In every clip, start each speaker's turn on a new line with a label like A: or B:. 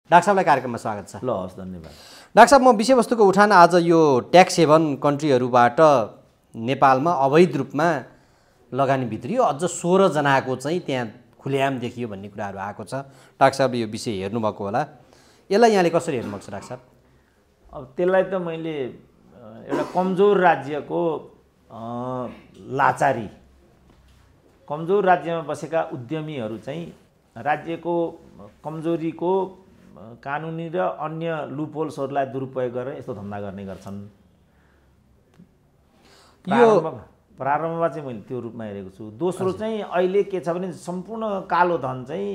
A: Doctor साहबलाई कार्यक्रममा स्वागत छ।
B: ल हस्, धन्यवाद।
A: डाक्टर साहब, म विषयवस्तुको उठान आज यो ट्याक्स हेभन कन्ट्रीहरूबाट नेपालमा अवैध रूपमा लगानी भित्रियो, अझ 16 जनाको चाहिँ त्यहाँ खुलेआम देखियो भन्ने कुराहरू आएको छ। डाक्टर साहबले यो विषय हेर्नुभएको होला, यसलाई यहाँले कसरी हेर्नुभएको छ डाक्टर साहब?
B: अब त्यसलाई त मैले एउटा कमजोर राज्यको लाचारी, कमजोर राज्यमा बसेका उद्यमीहरू चाहिँ राज्यको कमजोरीको कानुनी र अन्य लुपहोल्सहरूलाई दुरुपयोग गरेर यस्तो धन्दा गर्ने गर्छन्। प्रारम्भमा चाहिँ मैले त्यो रूपमा हेरेको छु। दोस्रो चाहिँ अहिले के छ भने सम्पूर्ण कालो धन चाहिँ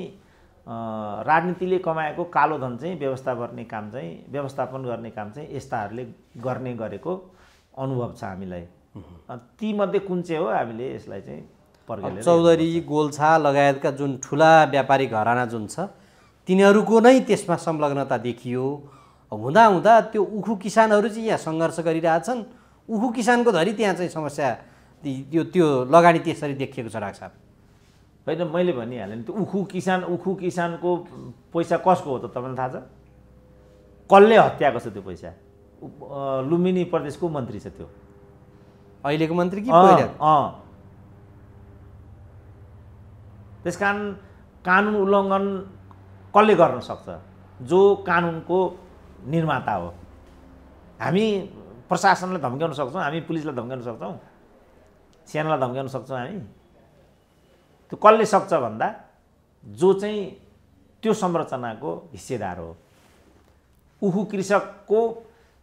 B: राजनीतिले कमाएको कालो धन चाहिँ व्यवस्थापन गर्ने काम चाहिँ यस्ताहरूले गर्ने गरेको अनुभव छ हामीलाई। तीमध्ये कुन चाहिँ हो, हामीले यसलाई चाहिँ पर्खेर
A: चौधरी, गोल्छा लगायतका जुन ठुला व्यापारी घराना जुन छ तिनीहरूको नै त्यसमा संलग्नता देखियो। हुँदा त्यो उखु किसानहरू चाहिँ यहाँ सङ्घर्ष गरिरहेछन्, उखु किसानको धरि त्यहाँ चाहिँ समस्या, त्यो लगानी त्यसरी देखिएको छ डाक्टर साहब।
B: होइन, मैले भनिहालेँ नि, त्यो उखु किसानको पैसा कसको हो त तपाईँलाई थाहा छ? कसले हत्याएको छ त्यो पैसा? लुम्बिनी प्रदेशको मन्त्री छ त्यो,
A: अहिलेको मन्त्री कि पहिला?
B: त्यसकारण कानुन उल्लङ्घन कसले गर्न सक्छ? जो कानुनको निर्माता हो। हामी प्रशासनलाई धम्काउन सक्छौँ, हामी पुलिसलाई धम्काउन सक्छौँ, सेनालाई धम्काउन सक्छौँ हामी? त्यो कसले सक्छ भन्दा जो चाहिँ त्यो संरचनाको हिस्सेदार हो। उखु कृषकको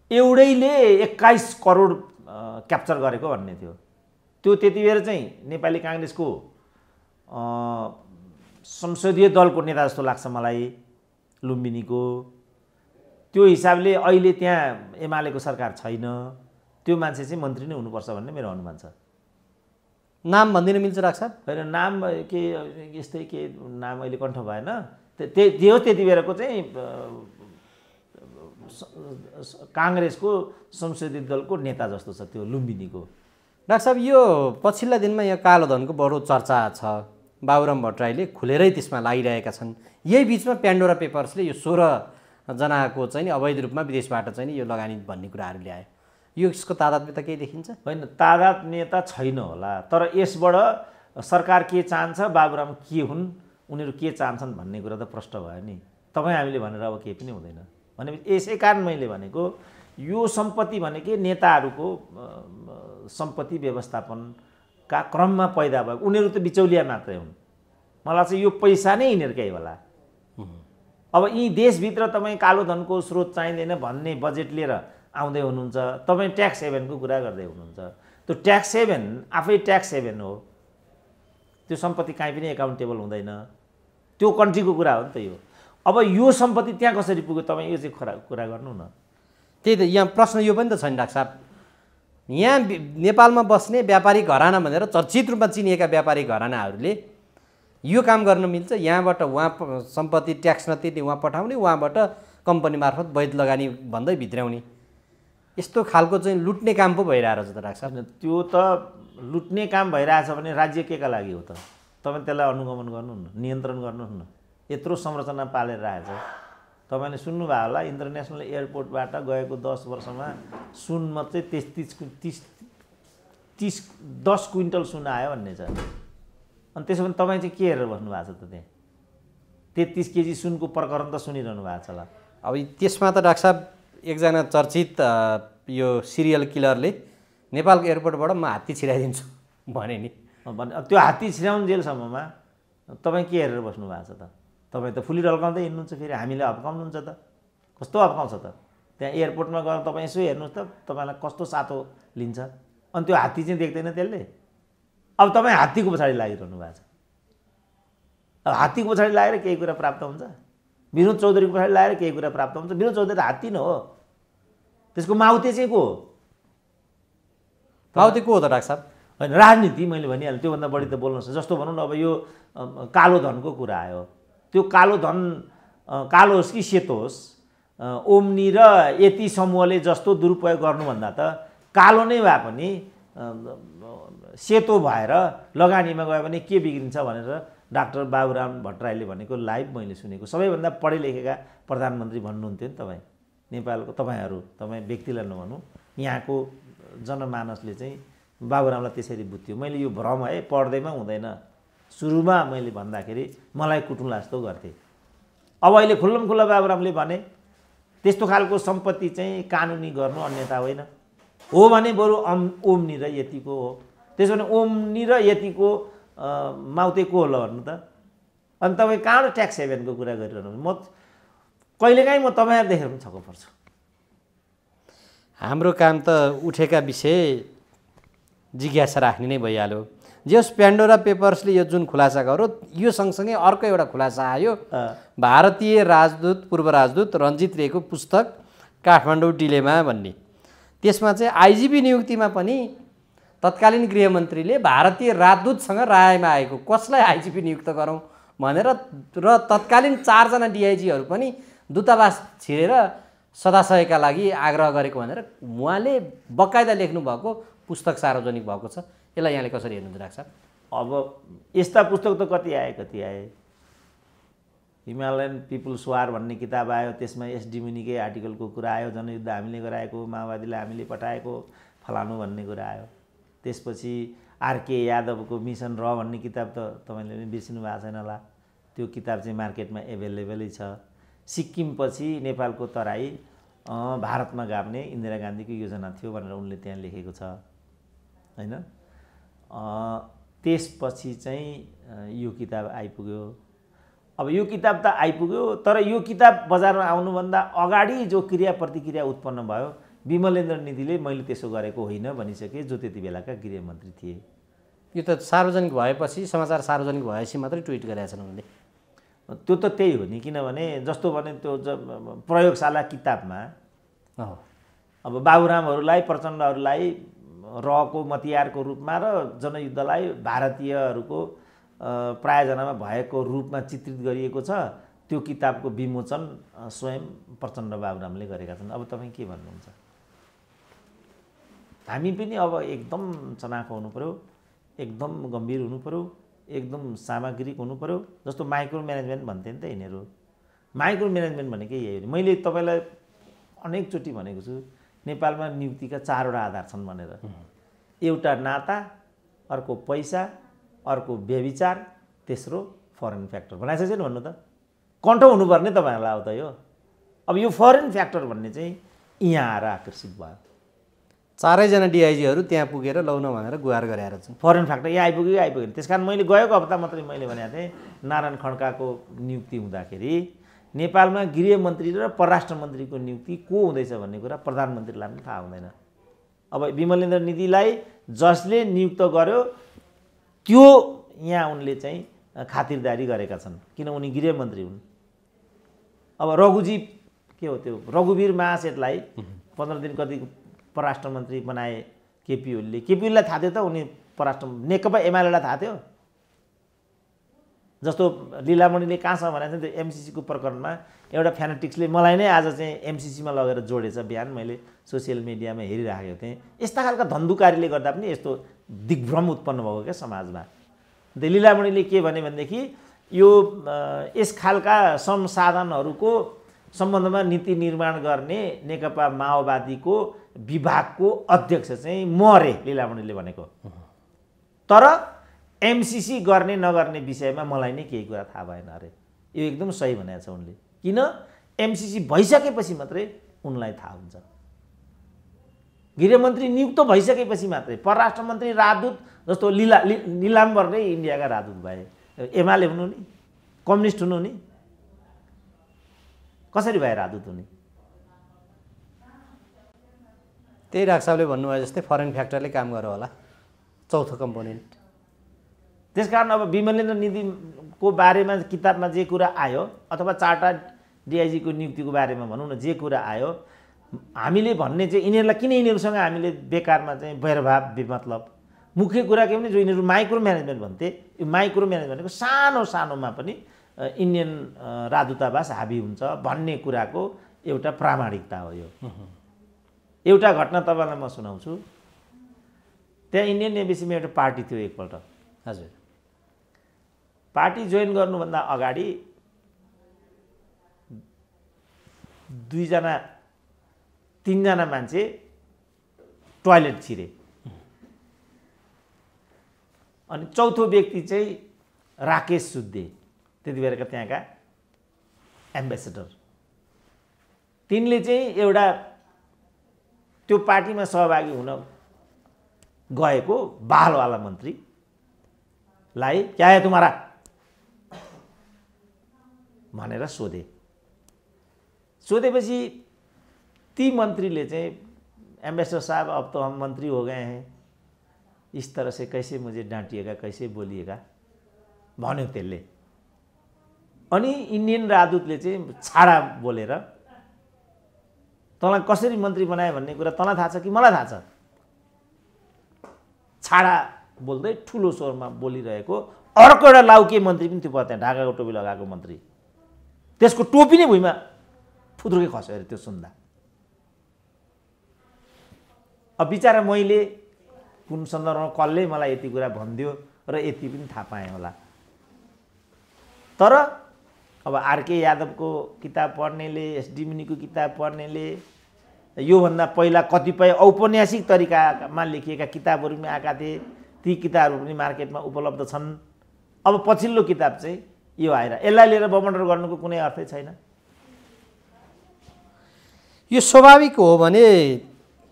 B: एउटैले 21 करोड क्याप्चर गरेको भन्ने थियो। त्यो त्यति बेर चाहिँ नेपाली काङ्ग्रेसको संसदीय दलको नेता जस्तो लाग्छ मलाई, लुम्बिनीको। त्यो हिसाबले अहिले त्यहाँ एमालेको सरकार छैन, त्यो मान्छे चाहिँ मन्त्री नै हुनुपर्छ भन्ने मेरो अनुमान छ।
A: नाम भनिदिन मिल्छ डाक्टर साहब?
B: होइन, नाम के यस्तै के नाम अहिले कण्ठ भएन। त्यो हो त्यति बेरको चाहिँ काङ्ग्रेसको संसदीय दलको नेता जस्तो छ त्यो लुम्बिनीको।
A: डाक्टर साहब, यो पछिल्ला दिनमा यहाँ कालो धनको बडो चर्चा छ। बाबुराम भट्टराईले खुलेरै त्यसमा लागिरहेका छन्। यही बिचमा प्यान्डोरा पेपर्सले यो 16 जनाको चाहिँ अवैध रूपमा विदेशबाट चाहिँ यो लगानी भन्ने कुराहरू ल्यायो। यसको तादात्म्यता केही देखिन्छ?
B: होइन, तादात्म्यता छैन होला, तर यसबाट सरकार के चाहन्छ, बाबुराम के हुन्, उनीहरू के चाहन्छन् भन्ने कुरा त प्रष्ट भयो नि। तपाईँ हामीले भनेर अब केही पनि हुँदैन। भनेपछि यसै कारण मैले भनेको यो सम्पत्ति भनेकै नेताहरूको सम्पत्ति व्यवस्थापनका क्रममा पैदा भयो। उनीहरू त बिचौलिया मात्रै हुन्। मलाई चाहिँ यो पैसा नै यिनीहरूकै होला। अब यी देशभित्र तपाईँ कालो धनको स्रोत चाहिँदैन भन्ने बजेट लिएर आउँदै हुनुहुन्छ, तपाईँ ट्याक्स हेभेनको कुरा गर्दै हुनुहुन्छ। त्यो ट्याक्स हेभेन आफै ट्याक्स हेभेन हो, त्यो सम्पत्ति काहीँ पनि एकाउन्टेबल हुँदैन। त्यो कन्ट्रीको कुरा हो नि त यो। अब यो सम्पत्ति त्यहाँ कसरी पुग्यो तपाईँ यो चाहिँ कुरा गर्नु न।
A: त्यही त यहाँ प्रश्न यो पनि त छ नि डाक्टर साहब, यहाँ नेपालमा बस्ने व्यापारी घराना भनेर चर्चित रूपमा चिनिएका व्यापारी घरानाहरूले यो काम गर्न मिल्छ? यहाँबाट उहाँ सम्पत्ति ट्याक्स नतिर्ने उहाँ पठाउने, उहाँबाट कम्पनी मार्फत वैध लगानी भन्दै भित्राउने, यस्तो खालको चाहिँ लुट्ने काम पो भइरहेको छ त डाक्टर साहब।
B: त्यो त लुट्ने काम भइरहेछ भने राज्य के का लागि हो त? तपाईँ त्यसलाई अनुगमन गर्नु न, नियन्त्रण गर्नुहोस् न। यत्रो संरचना पालेर राखेछ। तपाईँले सुन्नुभयो होला, इन्टरनेसनल एयरपोर्टबाट गएको 10 वर्षमा सुन मात्रै 10 क्विन्टल सुन आयो भन्ने छ। अनि त्यसो भने तपाईँ चाहिँ के हेरेर बस्नु भएको छ त? त्यहाँ 33 केजी सुनको प्रकरण त सुनिरहनु भएको छ होला।
A: अब त्यसमा त डाक्टर साहब एकजना चर्चित यो सिरियल किलरले नेपालको एयरपोर्टबाट म हात्ती छिराइदिन्छु भने नि।
B: त्यो हात्ती छिराउनु जेलसम्ममा तपाईँ के हेरेर बस्नु भएको छ त? तपाईँ त फुली ढल्काउँदै हिँड्नुहुन्छ, फेरि हामीले हप्काउनुहुन्छ त। कस्तो हप्काउँछ त? त्यहाँ एयरपोर्टमा गएर तपाईँ यसो हेर्नुहोस् त, तपाईँलाई कस्तो सातो लिन्छ। अनि त्यो हात्ती चाहिँ देख्दैन त्यसले। अब तपाईँ हात्तीको पछाडि लागिरहनु भएको छ। अब हात्तीको पछाडि लागेर केही कुरा प्राप्त हुन्छ? विनोद चौधरीको पछाडि लागेर केही कुरा प्राप्त हुन्छ? विनोद चौधरी त हात्ती न हो, त्यसको माउते चाहिँ को हो?
A: माउते को हो त डाक्टर साहब?
B: होइन, राजनीति मैले भनिहालेँ, त्योभन्दा बढी त बोल्नु सक्छ। जस्तो भनौँ न, अब यो कालो धनको कुरा आयो, त्यो कालो धन कालो होस् कि सेतो होस्, ओम्नी र यति समूहले जस्तो दुरुपयोग गर्नुभन्दा त कालो नै भए पनि सेतो भएर लगानीमा गयो भने के बिग्रिन्छ भनेर डाक्टर बाबुराम भट्टराईले भनेको लाइभ मैले सुनेको। सबैभन्दा पढे लेखेका प्रधानमन्त्री भन्नुहुन्थ्यो नि तपाईँ, नेपालको तपाईँ व्यक्तिलाई नभनौँ, यहाँको जनमानसले चाहिँ बाबुरामलाई त्यसरी बुझ्थ्यो। मैले यो भ्रम है पढ्दैमा हुँदैन, सुरुमा मैले भन्दाखेरि मलाई कुटुला जस्तो गर्थेँ। अब अहिले खुल्लम खुल्ला बाबुरामले भने त्यस्तो खालको सम्पत्ति चाहिँ कानुनी गर्नु अन्यथा होइन, हो भने बरु ओम्नी र यतिको हो। त्यसो भने ओम्नी र यतिको माउते को होला भन्नु त? अनि तपाईँ कहाँबाट ट्याक्स हेभेनको कुरा गरिरहनु? कहिलेकाहीँ म तपाईँहरू देखेर पनि छक्क पर्छु।
A: हाम्रो काम त उठेका विषय जिज्ञासा राख्ने नै भइहाल्यो। जस प्यान्डोरा पेपर्सले यो जुन खुलासा गर्यो, यो सँगसँगै अर्को एउटा खुलासा आयो। भारतीय राजदूत पूर्व राजदूत रञ्जित रेको पुस्तक काठमाडौँ डिलेमा भन्ने, त्यसमा चाहिँ आइजिपी नियुक्तिमा पनि तत्कालीन गृहमन्त्रीले भारतीय राजदूतसँग रायमा आएको कसलाई आइजिपी नियुक्त गरौँ भनेर र तत्कालीन 4 जना डिआइजीहरू पनि दूतावास छिरेर सदाशयका लागि आग्रह गरेको भनेर उहाँले बकाइदा लेख्नुभएको पुस्तक सार्वजनिक भएको छ। यसलाई यहाँले कसरी हेर्नुहुन्छ डाक्टर साहब?
B: अब यस्ता पुस्तक त कति आए। हिमालयन पिपुल्स वार भन्ने किताब आयो, त्यसमा एसडी मुनिकै आर्टिकलको कुरा आयो, जनयुद्ध हामीले गराएको, माओवादीलाई हामीले पठाएको, फलानु भन्ने कुरा आयो। त्यसपछि आरके यादवको मिसन र भन्ने किताब त तपाईँले पनि बिर्सिनु भएको छैन होला, त्यो किताब चाहिँ मार्केटमा एभाइलेबलै छ। सिक्किमपछि नेपालको तराई भारतमा गाभ्ने इन्दिरा गान्धीको योजना थियो भनेर उनले त्यहाँ लेखेको छ हैन। त्यसपछि चाहिँ यो किताब आइपुग्यो। अब यो किताब त आइपुग्यो, तर यो किताब बजारमा आउनुभन्दा अगाडि जो क्रिया प्रतिक्रिया उत्पन्न भयो, विमलेन्द्र निधिले मैले त्यसो गरेको होइन भनिसके, जो त्यति बेलाका गृहमन्त्री थिए।
A: यो त सार्वजनिक भएपछि, समाचार सार्वजनिक भएपछि मात्रै ट्विट गरेका छन् उनले।
B: त्यो त त्यही हो नि, किनभने जस्तो भने त्यो प्रयोगशाला किताबमा अब बाबुरामहरूलाई, प्रचण्डहरूलाई रको मतियारको रूपमा र जनयुद्धलाई भारतीयहरूको प्रायजनामा भएको रूपमा चित्रित गरिएको छ। त्यो किताबको विमोचन स्वयं प्रचण्ड बाबुरामले गरेका छन्। अब तपाईँ के भन्नुहुन्छ? हामी पनि अब एकदम चनाखो हुनु पर्यो, एकदम गम्भीर हुनु पर्यो, एकदम सामग्रिक हुनु पर्यो। जस्तो माइक्रो म्यानेजमेन्ट भन्थे नि त यिनीहरू। माइक्रो म्यानेजमेन्ट भनेकै यही हो। मैले तपाईँलाई अनेकचोटि भनेको छु, नेपालमा नियुक्तिका 4 वटा आधार छन् भनेर। एउटा नाता, अर्को पैसा, अर्को व्यभिचार, तेस्रो फरेन फ्याक्टर। भनेको छैन भन्नु त? कन्ठो हुनुपर्ने तपाईँहरूलाई अब त यो। अब यो फरेन फ्याक्टर भन्ने चाहिँ यहाँ आएर आकर्षित भयो।
A: 4 जना डिआइजीहरू त्यहाँ पुगेर लौन भनेर गुहार गरेर छन्।
B: फरेन फ्याक्टर यहाँ आइपुग्यो। त्यस कारण मैले गएको हप्ता मात्रै मैले भनेको थिएँ, नारायण खड्काको नियुक्ति हुँदाखेरि नेपालमा गृहमन्त्री र परराष्ट्र मन्त्रीको नियुक्ति को हुँदैछ भन्ने कुरा प्रधानमन्त्रीलाई पनि थाहा हुँदैन। अब विमलेन्द्र निधिलाई जसले नियुक्त गर्यो त्यो यहाँ उनले चाहिँ खातिरदारी गरेका छन्, किन उनी गृहमन्त्री हुन्। अब रघुजी के हो, त्यो रघुवीर महासेठलाई 15 दिन कति परराष्ट्र मन्त्री बनाए केपी ओलीले। केपी ओलीलाई थाहा थियो त उनी परराष्ट्र, नेकपा एमालेलाई थाहा थियो। जस्तो लीलामणिले कहाँसम्म भनेको थियो, त्यो एमसिसीको प्रकरणमा एउटा फ्यानेटिक्सले मलाई नै आज चाहिँ एमसिसीमा लगेर जोडेछ। बिहान मैले सोसियल मिडियामा हेरिराखेको थिएँ। यस्ता खालका धन्धुकारीले गर्दा पनि यस्तो दिग्भ्रम उत्पन्न भएको क्या समाजमा। लीलामणिले के भने भनेदेखि यो यस खालका संसाधनहरूको सम्बन्धमा नीति निर्माण गर्ने नेकपा माओवादीको विभागको अध्यक्ष चाहिँ म रे लीलामणिले भनेको। तर एमसिसी गर्ने नगर्ने विषयमा मलाई नै केही कुरा थाहा भएन अरे। यो एकदम सही भनेको छ उनले। किन? एमसिसी भइसकेपछि मात्रै उनलाई थाहा हुन्छ। गृहमन्त्री नियुक्त भइसकेपछि मात्रै। परराष्ट्र मन्त्री राजदूत जस्तो नीलाम्बर नै इन्डियाका राजदूत भए। एमाले हुनु नि, कम्युनिस्ट हुनु नि, कसरी भए राजदूत हुने?
A: त्यही डाक्टर साहबले भन्नुभयो जस्तै फरेन फ्याक्टरले काम गर्यो होला, चौथो कम्पोनेन्ट।
B: त्यसकारण अब विमलेन्द्र निधिको बारेमा किताबमा जे कुरा आयो, अथवा 4टा डिआइजीको नियुक्तिको बारेमा भनौँ न, जे कुरा आयो, हामीले भन्ने चाहिँ यिनीहरूलाई किन यिनीहरूसँग हामीले बेकारमा चाहिँ वैरभाव बेमतलब। मुख्य कुरा के भने जो यिनीहरू माइक्रो म्यानेजमेन्ट भन्थे, यो माइक्रो म्यानेजमेन्ट भनेको सानो सानोमा पनि इन्डियन राजदूतावास हाबी हुन्छ भन्ने कुराको एउटा प्रामाणिकता हो यो। एउटा घटना तपाईँलाई म सुनाउँछु। त्यहाँ इन्डियन एम्बेसीमा एउटा पार्टी थियो एकपल्ट।
A: हजुर।
B: पार्टी जोइन गर्नुभन्दा अगाडि 3 जना मान्छे टोयलेट छिरे अनि चौथो व्यक्ति चाहिँ राकेश सुद्दे, त्यति बेलाका त्यहाँका एम्बेसेडर। तिनले चाहिँ एउटा त्यो पार्टीमा सहभागी हुन गएको बहालवाला मन्त्रीलाई क्या है तुम्हारा भनेर सोधेपछि ती मन्त्रीले चाहिँ एम्बेसडर साहब अब तो हम मंत्री हो गए हैं, इस तरह से कैसे मुझे डांटिएगा, कैसे बोलिएगा भन्यो त्यसले। अनि इन्डियन राजदूतले चाहिँ छाडा बोलेर तँलाई कसरी मन्त्री बनायो भन्ने कुरा तँलाई थाहा छ कि मलाई थाहा छ, छाडा बोल्दै ठुलो स्वरमा बोलिरहेको अर्को एउटा लाउके मन्त्री पनि थियो, त्यहाँ ढाकाको टोपी लगाएको मन्त्री, त्यसको टोपी नै भुइँमा फुत्रुकै खस्यो अरे त्यो सुन्दा। अब बिचारा मैले कुन सन्दर्भमा कसले मलाई यति कुरा भनिदियो र यति पनि थाहा पाएँ होला। तर अब आरके यादवको किताब पढ्नेले, एसडी मुनिको किताब पढ्नेले, योभन्दा पहिला कतिपय औपन्यासिक तरिकामा लेखिएका किताबहरू पनि आएका थिए, ती किताबहरू पनि मार्केटमा उपलब्ध छन्। अब पछिल्लो किताब चाहिँ यो आएर यसलाई लिएर बमण्डर गर्नुको कुनै अर्थै छैन।
A: यो स्वाभाविक हो भने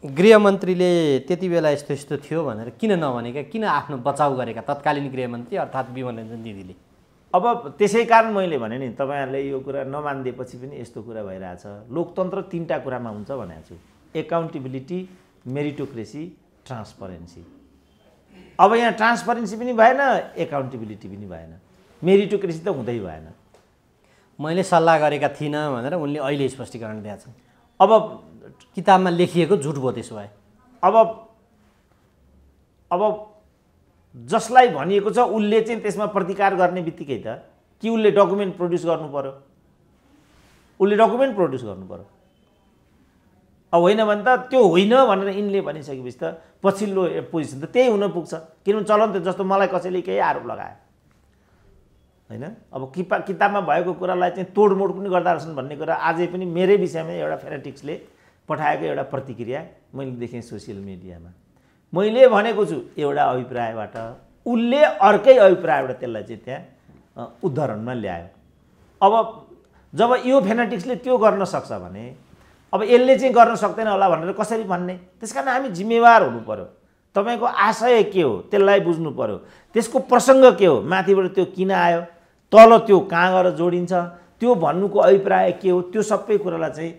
A: गृहमन्त्रीले त्यति बेला यस्तो यस्तो थियो भनेर किन नभनेका, किन आफ्नो बचाउ गरेका तत्कालीन गृहमन्त्री अर्थात् विमलरञ्जन दिदीले?
B: अब त्यसै कारण मैले भने नि, तपाईँहरूले यो कुरा नमानिदिएपछि पनि यस्तो कुरा भइरहेछ। लोकतन्त्र 3टा कुरामा हुन्छ भनेको छु, एकाउन्टेबिलिटी, मेरिटोक्रेसी, ट्रान्सपरेन्सी। अब यहाँ ट्रान्सपरेन्सी पनि भएन, एकाउन्टेबिलिटी पनि भएन, मेरिटोक्रेसी त हुँदै भएन।
A: मैले सल्लाह गरेका थिइनँ भनेर उनले अहिले स्पष्टीकरण दिएका छन्।
B: अब
A: किताबमा लेखिएको झुट भयो त्यसो भए।
B: अब जसलाई भनिएको छ उसले चाहिँ त्यसमा प्रतिकार गर्ने बित्तिकै त कि उसले डकुमेन्ट प्रड्युस गर्नु पर्यो, उसले डकुमेन्ट प्रड्युस गर्नु पर्यो। अब होइन भने त त्यो होइन भनेर यिनले भनिसकेपछि त पछिल्लो पोजिसन त त्यही हुन पुग्छ। किनभने चलन त जस्तो मलाई कसैले केही आरोप लगायो होइन, अब किताबमा भएको कुरालाई चाहिँ तोडमोड पनि गर्दा रहेछन् भन्ने कुरा आजै पनि मेरै विषयमा एउटा फेनेटिक्सले पठाएको एउटा प्रतिक्रिया मैले देखेँ सोसियल मिडियामा। मैले भनेको छु एउटा अभिप्रायबाट, उसले अर्कै अभिप्रायबाट त्यसलाई चाहिँ त्यहाँ उदाहरणमा ल्यायो। अब जब यो फेनेटिक्सले त्यो गर्न सक्छ भने अब यसले चाहिँ गर्न सक्दैन होला भनेर कसरी भन्ने? त्यसकारण हामी जिम्मेवार हुनु पर्यो। तपाईँको आशय के हो त्यसलाई बुझ्नु पर्यो, त्यसको प्रसङ्ग के हो, माथिबाट त्यो किन आयो, तल त्यो कहाँ गएर जोडिन्छ, त्यो भन्नुको अभिप्राय के हो, त्यो सबै कुरालाई चाहिँ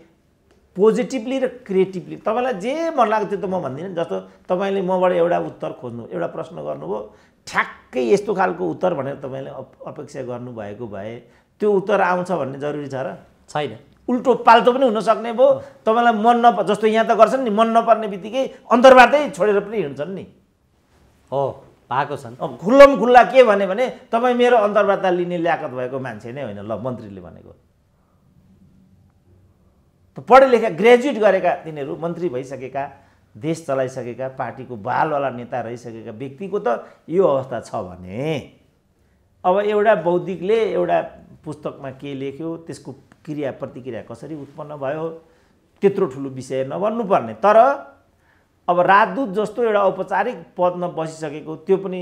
B: पोजिटिभली र क्रिएटिभली तपाईँलाई जे मन लाग्यो त्यो त म भन्दिनँ। जस्तो तपाईँले मबाट एउटा उत्तर खोज्नु, एउटा प्रश्न गर्नुभयो, ठ्याक्कै यस्तो खालको उत्तर भनेर तपाईँले अपेक्षा गर्नुभएको भए त्यो उत्तर आउँछ भन्ने जरुरी छ र?
A: छैन।
B: उल्टो पाल्टो पनि हुनसक्ने भयो। तपाईँलाई मन जस्तो यहाँ त गर्छन् नि, मन नपर्ने बित्तिकै अन्तर्वार्तै छोडेर पनि हिँड्छन् नि।
A: हो, भएको छन्।
B: अब खुल्लम खुल्ला के भने तपाईँ मेरो अन्तर्वार्ता लिने ल्याकत भएको मान्छे नै होइन, ल मन्त्रीले भनेको त पढे लेखा ग्रेजुएट गरेका तिनीहरू मन्त्री भइसकेका, देश चलाइसकेका, पार्टीको बालवाला नेता रहिसकेका व्यक्तिको त यो अवस्था छ भने अब एउटा बौद्धिकले एउटा पुस्तकमा के लेख्यो, त्यसको क्रिया प्रतिक्रिया कसरी उत्पन्न भयो, त्यत्रो ठुलो विषय नबन्नुपर्ने। तर अब राजदूत जस्तो एउटा औपचारिक पदमा बसिसकेको, त्यो पनि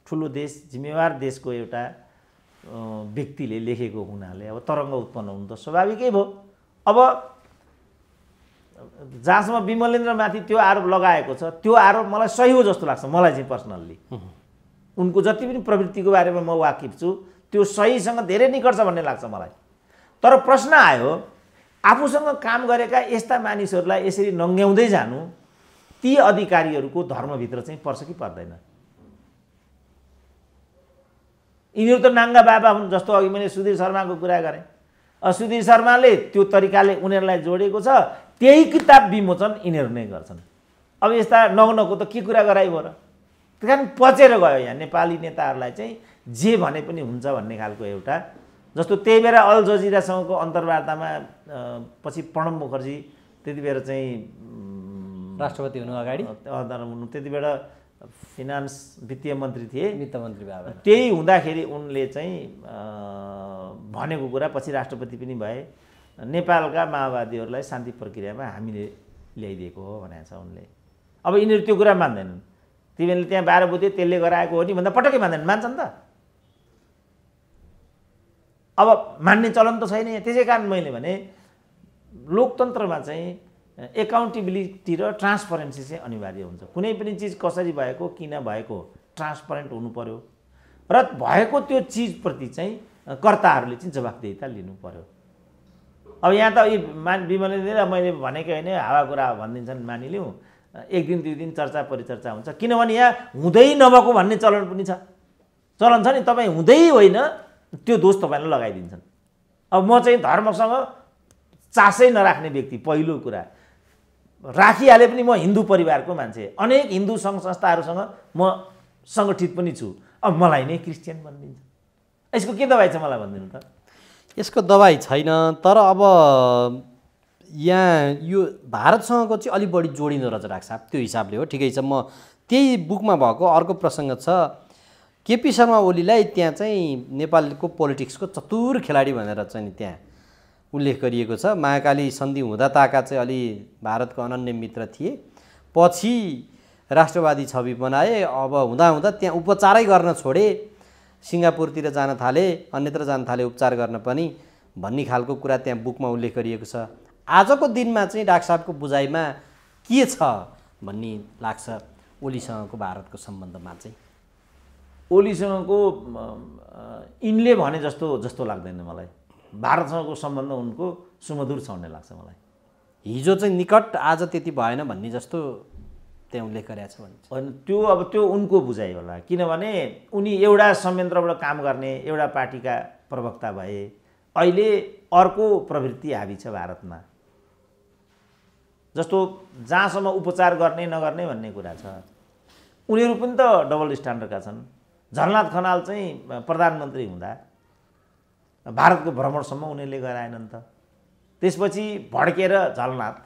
B: ठुलो देश, जिम्मेवार देशको एउटा व्यक्तिले लेखेको हुनाले अब तरङ्ग उत्पन्न हुनु त स्वाभाविकै भयो। अब जहाँसम्म विमलेन्द्रमाथि त्यो आरोप लगाएको छ, त्यो आरोप मलाई सही हो जस्तो लाग्छ। मलाई चाहिँ पर्सनल्ली उनको जति पनि प्रवृत्तिको बारेमा म वाकिफ छु, त्यो सहीसँग धेरै निकट छ भन्ने लाग्छ मलाई। तर प्रश्न आयो, आफूसँग काम गरेका यस्ता मानिसहरूलाई यसरी नङ्ग्याउँदै जानु ती अधिकारीहरूको धर्मभित्र चाहिँ पर्छ कि पर्दैन? यिनीहरू त नाङ्गा बाबा हुन्। जस्तो अघि मैले सुधीर शर्माको कुरा गरेँ, सुधीर शर्माले त्यो तरिकाले उनीहरूलाई जोडेको छ, त्यही किताब विमोचन यिनीहरू नै गर्छन्। अब यस्ता नग्नको त के कुरा गराइभयो र? त्यही कारण पचेर गयो यहाँ नेपाली नेताहरूलाई चाहिँ जे भने पनि हुन्छ भन्ने खालको एउटा। जस्तो त्यही बेला अल जजिरासँगको अन्तर्वार्तामा पछि प्रणब मुखर्जी त्यति बेला चाहिँ
A: राष्ट्रपति हुनु अगाडि
B: त्यति बेला फिनान्स वित्तीय मन्त्री थिए,
A: वित्त मन्त्री बाबा।
B: त्यही हुँदाखेरि उनले चाहिँ भनेको कुरा पछि राष्ट्रपति पनि भए, नेपालका माओवादीहरूलाई शान्ति प्रक्रियामा हामीले ल्याइदिएको हो भनेको छ उनले। अब यिनीहरू त्यो कुरा मान्दैनन्। तिमीले त्यहाँ 12 बुथे त्यसले गराएको हो नि भन्दा पटक्कै मान्दैनन्। मान्छन् त? अब मान्ने चलन त छैन। त्यसै कारण मैले भने लोकतन्त्रमा चाहिँ एकाउन्टेबिलिटी र ट्रान्सपरेन्सी चाहिँ अनिवार्य हुन्छ। कुनै पनि चिज कसरी भएको, किन भएको, ट्रान्सपरेन्ट हुनु पर्यो र भएको त्यो चिजप्रति चाहिँ कर्ताहरूले चाहिँ जवाफदेहिता लिनु पर्यो। अब यहाँ त विमलले मैले भनेको होइन, हावा कुरा भनिदिन्छन्, मानिलिउँ, 1 दिन 2 दिन चर्चा परिचर्चा हुन्छ। किनभने यहाँ हुँदै नभएको भन्ने चलन पनि छ। चलन छ नि, तपाईँ हुँदै होइन त्यो दोष तपाईँलाई लगाइदिन्छन्। अब म चाहिँ धर्मसँग चासै नराख्ने व्यक्ति, पहिलो कुरा राखिहाले पनि म हिन्दू परिवारको मान्छे, अनेक हिन्दू सङ्घ संस्थाहरूसँग म सङ्गठित पनि छु। अब मलाई नै क्रिस्चियन भनिदिन्छ। यसको के दबाई छ मलाई भनिदिनु त?
A: यसको दबाई छैन। तर अब यहाँ यो भारतसँगको चाहिँ अलिक बढी जोडिँदो रहेछ डाक्टर साहब, त्यो हिसाबले हो। ठिकै छ, म त्यही बुकमा भएको अर्को प्रसङ्ग छ, केपी शर्मा ओलीलाई त्यहाँ चाहिँ नेपालको पोलिटिक्सको चतुर खेलाडी भनेर चाहिँ त्यहाँ उल्लेख गरिएको छ। महाकाली सन्धि हुँदा ताका चाहिँ अलि भारतको अनन्य मित्र थिए, पछि राष्ट्रवादी छवि बनाए, अब हुँदा त्यहाँ उपचारै गर्न छोडे, सिङ्गापुरतिर जान थाले, अन्यत्र जान थाले उपचार गर्न पनि भन्ने खालको कुरा त्यहाँ बुकमा उल्लेख गरिएको छ। आजको दिनमा चाहिँ डाक्टर साहबको बुझाइमा के छ भन्ने लाग्छ ओलीसँगको भारतको सम्बन्धमा चाहिँ?
B: ओलीसँगको यिनले भने जस्तो लाग्दैन मलाई। भारतसँगको सम्बन्ध उनको सुमधुर छ भन्ने लाग्छ मलाई।
A: हिजो चाहिँ निकट, आज त्यति भएन भन्ने जस्तो त्यहाँ उल्लेख गरेको छ भन्छ।
B: होइन, त्यो उनको बुझाइ होला। किनभने उनी एउटा संयन्त्रबाट काम गर्ने एउटा पार्टीका प्रवक्ता भए, अहिले अर्को प्रवृत्ति हावी छ भारतमा, जस्तो जहाँसम्म उपचार गर्ने नगर्ने भन्ने कुरा छ। उनीहरू पनि त डबल स्ट्यान्डर्डका छन्। झलनाथ खनाल चाहिँ प्रधानमन्त्री हुँदा भारतको भ्रमणसम्म उनीहरूले गराएनन् त। त्यसपछि भड्केर झलनाथ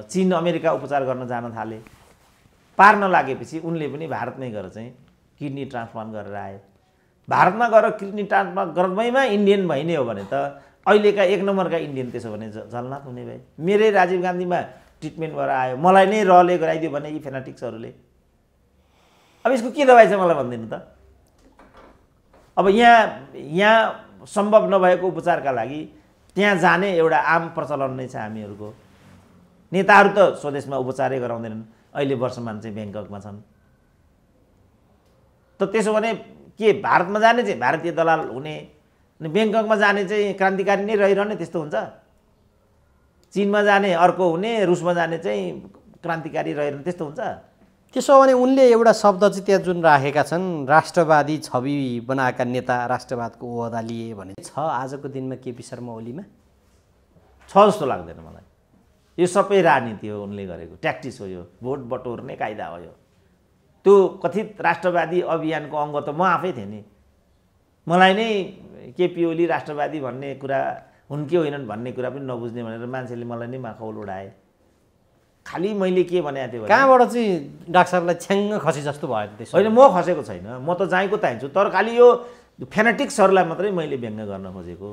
B: चीन अमेरिका उपचार गर्न जान थाले। पार नलागेपछि उनले पनि भारतमै गएर चाहिँ किडनी ट्रान्सप्लान्ट गरेर आए। भारतमा गएर किडनी ट्रान्सप्लान्ट गर्दैमा इन्डियन भइने हो भने त अहिलेका 1 नम्बरका इन्डियन त्यसो भने झलनाथ हुने भए। मेरै राजीव गान्धीमा ट्रिटमेन्ट गरेर आयो, मलाई नै रहले गराइदियो भने यी फेनाटिक्सहरूले। अब यसको के दबाई छ मलाई भनिदिनु त? अब यहाँ सम्भव नभएको उपचारका लागि त्यहाँ जाने एउटा आम प्रचलन नै छ हामीहरूको। नेताहरू त स्वदेशमा उपचारै गराउँदैनन्, अहिले वर्षमान चाहिँ ब्याङ्ककमा छन्। त त्यसो भने के भारतमा जाने चाहिँ भारतीय दलाल हुने, अनि ब्याङ्ककमा जाने चाहिँ क्रान्तिकारी नै रहिरहने, त्यस्तो हुन्छ? चीनमा जाने अर्को हुने, रुसमा जाने चाहिँ क्रान्तिकारी रहिरहने, त्यस्तो हुन्छ?
A: त्यसो भने उनले एउटा शब्द चाहिँ त्यहाँ जुन राखेका छन्, राष्ट्रवादी छवि बनाएका नेता, राष्ट्रवादको ओहदा लिए भने छ आजको दिनमा केपी शर्मा ओलीमा?
B: छ जस्तो लाग्दैन मलाई। यो सबै राजनीति हो, उनले गरेको ट्याक्टिस हो, यो भोट बटोर्ने कायदा हो। यो त्यो कथित राष्ट्रवादी अभियानको अङ्ग त म आफै थिएँ नि। मलाई नै केपी ओली राष्ट्रवादी भन्ने कुरा हुन् कि होइनन् भन्ने कुरा पनि नबुझ्ने भनेर मान्छेले मलाई नै माखौल उडाए। खालि मैले के भनेको थिएँ भने
A: कहाँबाट चाहिँ डाक्टर साहबलाई छ्याङ्ग खसी जस्तो भयो त्यसो?
B: होइन, म खसेको छैन, म त जाँको चाहिन्छु। तर खालि यो फेनेटिक्सहरूलाई मात्रै मैले व्यङ्ग गर्न खोजेको।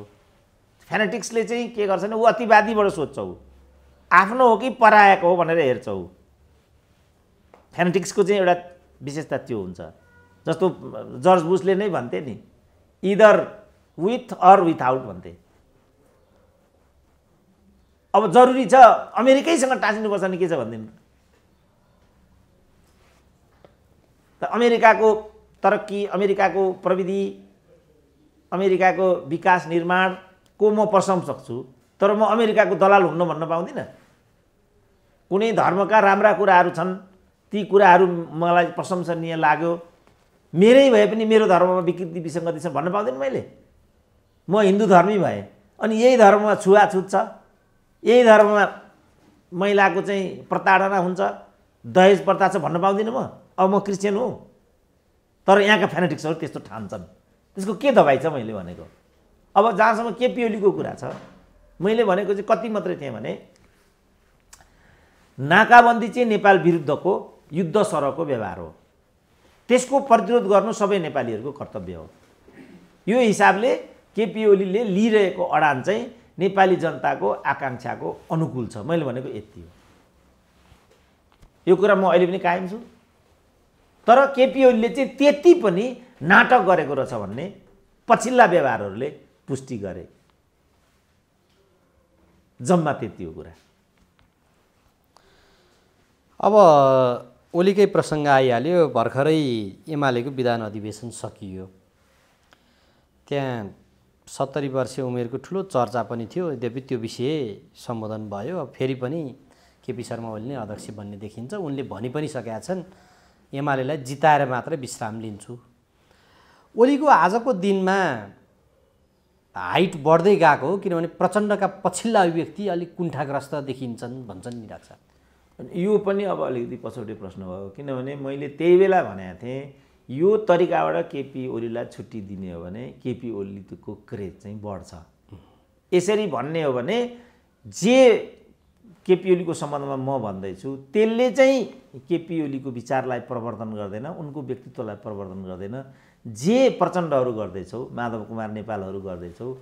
B: फेनेटिक्सले चाहिँ के गर्छ भने ऊ अतिवादीबाट सोध्छ, ऊ आफ्नो हो कि पराएको हो भनेर हेर्छ। ऊ फेनेटिक्सको चाहिँ एउटा विशेषता त्यो हुन्छ। जस्तो जर्ज बुसले नै भन्थे नि, इदर विथ अर विथआउट भन्थे। अब जरुरी छ अमेरिकैसँग टाँसिनुपर्छ नि, के छ भनिदिनु त? अमेरिकाको तरक्की, अमेरिकाको प्रविधि, अमेरिकाको विकास निर्माणको म प्रशंसक छु, तर म अमेरिकाको दलाल हुन्न भन्न पाउँदिनँ। कुनै धर्मका राम्रा कुराहरू छन्, ती कुराहरू मलाई प्रशंसनीय लाग्यो, मेरै भए पनि मेरो धर्ममा विकृति विसङ्गति छ भन्न पाउँदिनँ मैले। म हिन्दू धर्मी भएँ, अनि यही धर्ममा छुवाछुत छ, यही धर्ममा महिलाको चाहिँ प्रताडना हुन्छ, दहेज प्रथा छ भन्न पाउँदिनँ म। अब म क्रिस्चियन हुँ, तर यहाँका फेनेटिक्सहरू त्यस्तो ठान्छन्। त्यसको के दबाई छ मैले भनेको? अब जहाँसम्म केपी ओलीको कुरा छ, मैले भनेको चाहिँ कति मात्रै थिएँ भने नाकाबन्दी चाहिँ नेपाल विरुद्धको युद्ध सरहको व्यवहार हो। त्यसको प्रतिरोध गर्नु सबै नेपालीहरूको कर्तव्य हो। यो हिसाबले केपी ओलीले लिइरहेको अडान चाहिँ नेपाली जनताको आकाङ्क्षाको अनुकूल छ। मैले भनेको यति हो। यो कुरा म अहिले पनि कायम छु। तर केपी ओलीले चाहिँ त्यति पनि नाटक गरेको रहेछ भन्ने पछिल्ला व्यवहारहरूले पुष्टि गरे। जम्मा त्यति हो कुरा।
A: अब ओलीकै प्रसङ्ग आइहाल्यो। भर्खरै एमालेको विधान अधिवेशन सकियो। त्यहाँ 70 वर्षीय उमेरको ठुलो चर्चा पनि थियो। यद्यपि त्यो विषय सम्बोधन भयो। अब फेरि पनि केपी शर्मा ओली नै अध्यक्ष बन्ने देखिन्छ। उनले भनि पनि सकेका छन् एमालेलाई जिताएर मात्रै विश्राम लिन्छु। ओलीको आजको दिनमा हाइट बढ्दै गएको हो, किनभने प्रचण्डका पछिल्ला अभिव्यक्ति अलिक कुण्ठाग्रस्त देखिन्छन् भन्छन् नि डाक्टर साहब।
B: यो पनि अब अलिकति पछौटे प्रश्न भयो, किनभने मैले त्यही बेला भनेको थिएँ यो तरिकाबाट केपी ओलीलाई छुट्टी दिने हो भने केपी ओलीको क्रेज चाहिँ बढ्छ। यसरी भन्ने हो भने जे केपी ओलीको सम्बन्धमा म भन्दैछु त्यसले चाहिँ केपी ओलीको विचारलाई प्रवर्धन गर्दैन, उनको व्यक्तित्वलाई प्रवर्धन गर्दैन। जे प्रचण्डहरू गर्दैछौ, माधव कुमार नेपालहरू गर्दैछौ,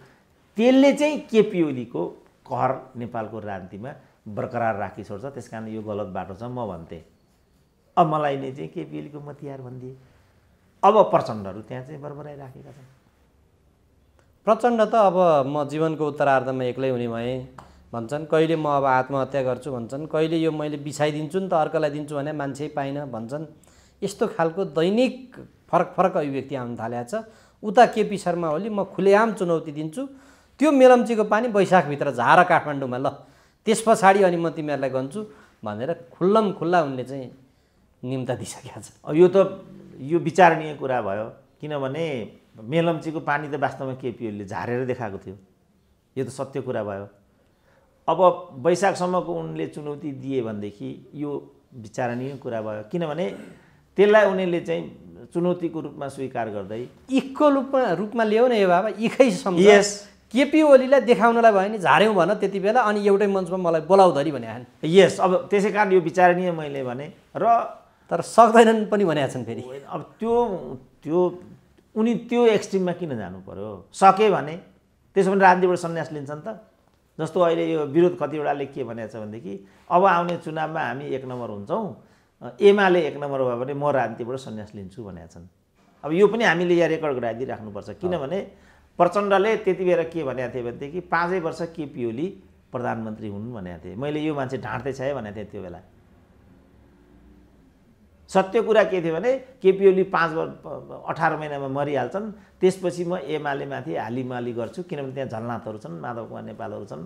B: त्यसले चाहिँ केपी ओलीको कहर नेपालको राजनीतिमा बरकरार राखी छोड्छ। त्यसकारण यो गलत बाटो छ म भन्थेँ। अब मलाई नै चाहिँ केपी ओलीको मतियार भनिदिए। अब प्रचण्डहरू त्यहाँ चाहिँ बरबराइराखेका छन्।
A: प्रचण्ड त अब म जीवनको उत्तरार्धमा एक्लै हुने भएँ भन्छन्, कहिले म अब आत्महत्या गर्छु भन्छन्, कहिले यो मैले बिछाइदिन्छु नि त अर्कालाई दिन्छु भने मान्छे पाइन भन्छन्। यस्तो खालको दैनिक फरक फरक अभिव्यक्ति आउन थालेको छ। उता केपी शर्मा ओली म खुलेआम चुनौती दिन्छु, त्यो मेलम्चीको पानी वैशाखभित्र झार काठमाडौँमा, ल त्यस पछाडि अनि म तिमीहरूलाई गन्छु भनेर खुल्लम खुल्ला उनले चाहिँ निम्ता दिइसकेका छन्।
B: यो विचारणीय कुरा भयो, किनभने मेलम्चीको पानी त वास्तवमा केपी ओलीले झारेर देखाएको थियो। यो त सत्य कुरा भयो। अब वैशाखसम्मको उनले चुनौती दिए भनेदेखि यो विचारणीय कुरा भयो, किनभने त्यसलाई उनीहरूले चाहिँ चुनौतीको रूपमा स्वीकार गर्दै
A: इखको रूपमा ल्याऊ न यो बाबा, इखै सम्झ।
B: यस,
A: केपी ओलीलाई देखाउनलाई भयो नि झार्यौँ भन त्यति बेला, अनि एउटै मञ्चमा मलाई बोलाउधरी भने।
B: यस, अब त्यसै कारण यो विचारणीय मैले भने। र
A: तर सक्दैनन् पनि भनेका छन् फेरि।
B: अब त्यो उनी त्यो एक्सट्रिममा किन जानु पर्यो? सके भने त्यसो भने राजनीतिबाट सन्यास लिन्छन् त। जस्तो अहिले यो विरोध कतिवटाले के भनेको छ भनेदेखि अब आउने चुनावमा हामी 1 नम्बर हुन्छौँ, एमाले 1 नम्बर भयो भने म राजनीतिबाट सन्यास लिन्छु भनेका छन्। अब यो पनि हामीले यहाँ रेकर्ड गराइदिइ राख्नुपर्छ, किनभने प्रचण्डले त्यति बेला के भनेको थिए भनेदेखि 5 वर्ष केपी ओली प्रधानमन्त्री हुन् भनेको थिए। मैले यो मान्छे ढाँट्दै छ है भनेको थिएँ त्यो बेला। सत्य कुरा के थियो भने केपी ओली 18 महिनामा मरिहाल्छन्, त्यसपछि म एमालेमाथि हालिमाली गर्छु, किनभने त्यहाँ झलनाथहरू छन्, माधव कुमार नेपालहरू छन्,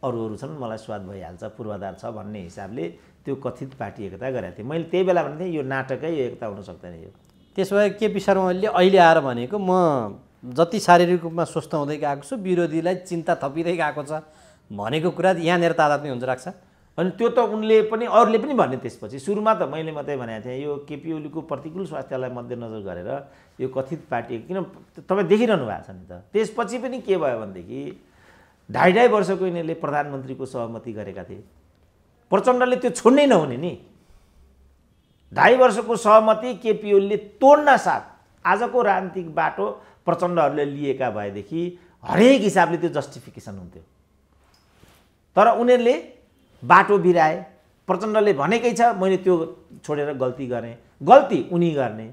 B: अरूहरू छन्, मलाई स्वाद भइहाल्छ, पूर्वाधार छ भन्ने हिसाबले त्यो कथित पार्टी एकता गरेको थिएँ। मैले त्यही बेला भनेको थिएँ यो नाटकै, यो एकता हुन सक्दैन। यो
A: त्यसो भए केपी शर्मा ओलीले अहिले आएर भनेको म जति शारीरिक रूपमा स्वस्थ हुँदै गएको छु, विरोधीलाई चिन्ता थपिँदै गएको छ भनेको कुरा यहाँनिर तादात्म्य हुन्छ राख्छ।
B: अनि त्यो त उनले पनि अरूले पनि भन्ने। त्यसपछि सुरुमा त मैले मात्रै भनेको थिएँ यो केपी ओलीको प्रतिकूल स्वास्थ्यलाई मध्यनजर गरेर यो कथित पार्टी, किन तपाईँ देखिरहनु भएको छ नि त। त्यसपछि पनि के भयो भनेदेखि 2.5 वर्षको यिनीहरूले प्रधानमन्त्रीको सहमति गरेका थिए। प्रचण्डले त्यो छोड्नै नहुने नि। 2.5 वर्षको सहमति केपी ओलीले तोड्न साथ आजको राजनीतिक बाटो प्रचण्डहरूले लिएका भएदेखि हरेक हिसाबले त्यो जस्टिफिकेसन हुन्थ्यो। तर उनीहरूले बाटो बिराए। प्रचण्डले भनेकै छ मैले त्यो छोडेर गल्ती गरेँ, गल्ती उनी गर्ने।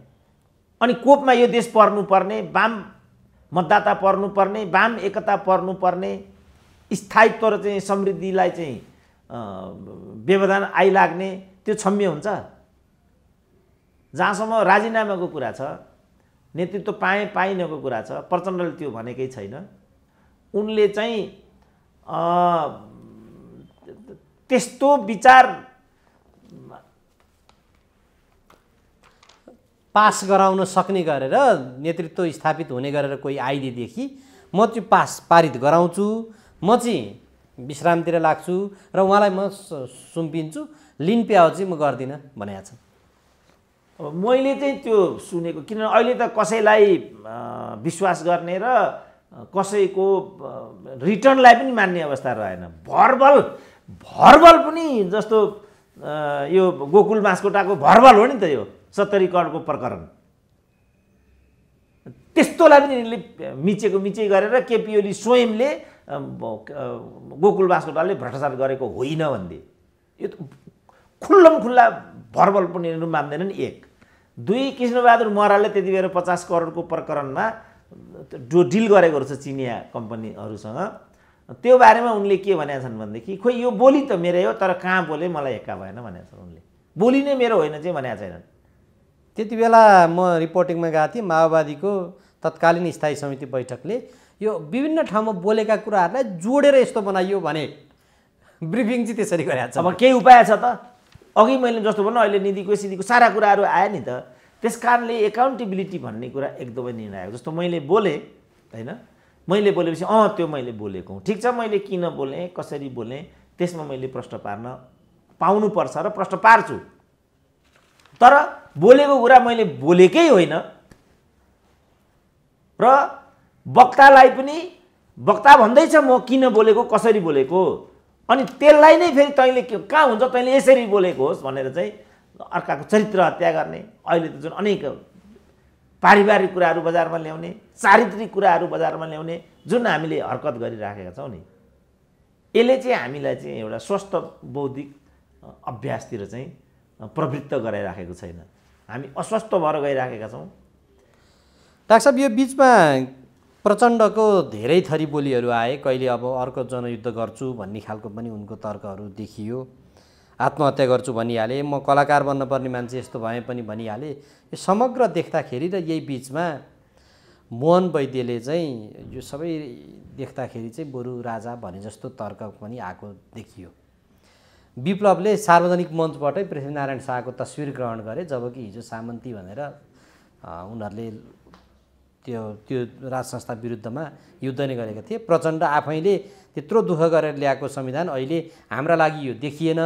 B: अनि कोपमा यो देश पर्नुपर्ने, वाम मतदाता पर्नुपर्ने, वाम एकता पर्नुपर्ने, स्थायित्व र चाहिँ समृद्धिलाई चाहिँ व्यवधान आइलाग्ने, त्यो क्षम्य हुन्छ? जहाँसम्म राजीनामाको कुरा छ, नेतृत्व पाइनको कुरा छ, प्रचण्डले त्यो भनेकै छैन। उनले चाहिँ त्यस्तो विचार
A: पास गराउन सक्ने गरेर, नेतृत्व स्थापित हुने गरेर कोही आइदिएदेखि म चाहिँ पारित गराउँछु, म चाहिँ विश्रामतिर लाग्छु र उहाँलाई म सुम्पिन्छु, लिन प्याउ चाहिँ म गर्दिनँ भनेको छ।
B: अब मैले चाहिँ त्यो सुनेको, किनभने अहिले त कसैलाई विश्वास गर्ने र कसैको रिटर्नलाई पनि मान्ने अवस्था रहेन। भर्बल पनि जस्तो यो गोकुल बाँसकोटाको भरबल हो नि त यो 70 करोडको प्रकरण। त्यस्तोलाई पनि यिनले मिचेको गरेर केपी ओली स्वयंले गोकुल बाँसकोटाले भ्रष्टाचार गरेको होइन भन्दै यो त खुल्ला भरबल पनि यिनीहरू मान्दैनन्। 1 2 कृष्णबहादुर महराले त्यति बेर 50 करोडको प्रकरणमा डिल गरेको रहेछ चिनिया कम्पनीहरूसँग। त्यो बारेमा उनले के भनेका छन् भनेदेखि खोइ यो बोली त मेरै हो तर कहाँ बोले मलाई एक्का भएन भनेका छन् उनले। बोली नै मेरो होइन चाहिँ भनेका छैनन्।
A: त्यति बेला म रिपोर्टिङमा गएको थिएँ, माओवादीको तत्कालीन स्थायी समिति बैठकले यो विभिन्न ठाउँमा बोलेका कुराहरूलाई जोडेर यस्तो बनाइयो भने ब्रिफिङ चाहिँ त्यसरी गरेको छ।
B: अब केही उपाय छ त? अघि मैले जस्तो भन्नु अहिले निधिको सिधिको सारा कुराहरू आयो नि त। त्यस कारणले एकाउन्टेबिलिटी भन्ने कुरा एकदमै निर्णायक। जस्तो मैले बोलेँ होइन, मैले बोलेपछि त्यो मैले बोलेको हुँ, ठिक छ, मैले किन बोलेँ कसरी बोलेँ त्यसमा मैले प्रश्न पार्न पाउनुपर्छ र प्रश्न पार्छु। तर बोलेको कुरा मैले बोलेकै होइन र वक्तालाई पनि वक्ता भन्दैछ म किन बोलेको कसरी बोलेको, अनि त्यसलाई नै फेरि तैँले कहाँ हुन्छ तैँले यसरी बोलेको होस् भनेर चाहिँ अर्काको चरित्र हत्या गर्ने। अहिले त जुन अनेक पारिवारिक कुराहरू बजारमा ल्याउने, चारित्रिक कुराहरू बजारमा ल्याउने जुन हामीले हरकत गरिराखेका छौँ नि, यसले चाहिँ हामीलाई चाहिँ एउटा स्वस्थ बौद्धिक अभ्यासतिर चाहिँ प्रवृत्त गराइराखेको छैन। हामी अस्वस्थ भएर गइराखेका छौँ।
A: डाक्टर साहब, यो बिचमा प्रचण्डको धेरै थरी बोलीहरू आए। कहिले अब अर्को जनयुद्ध गर्छु भन्ने खालको पनि उनको तर्कहरू देखियो। आत्महत्या गर्छु भनिहाले, म कलाकार बन्न पर्ने मान्छे यस्तो भए पनि भनिहाले। यो समग्र देख्दाखेरि र यही बिचमा मोहन वैद्यले चाहिँ यो सबै देख्दाखेरि चाहिँ बरु राजा भने जस्तो तर्क पनि आएको देखियो। विप्लवले सार्वजनिक मञ्चबाटै पृथ्वीनारायण शाहको तस्विर ग्रहण गरे, जबकि हिजो सामन्ती भनेर उनीहरूले त्यो राज संस्था विरुद्धमा युद्ध नै गरेका थिए। प्रचण्ड आफैले त्यत्रो दुःख गरेर ल्याएको संविधान अहिले हाम्रा लागि यो देखिएन,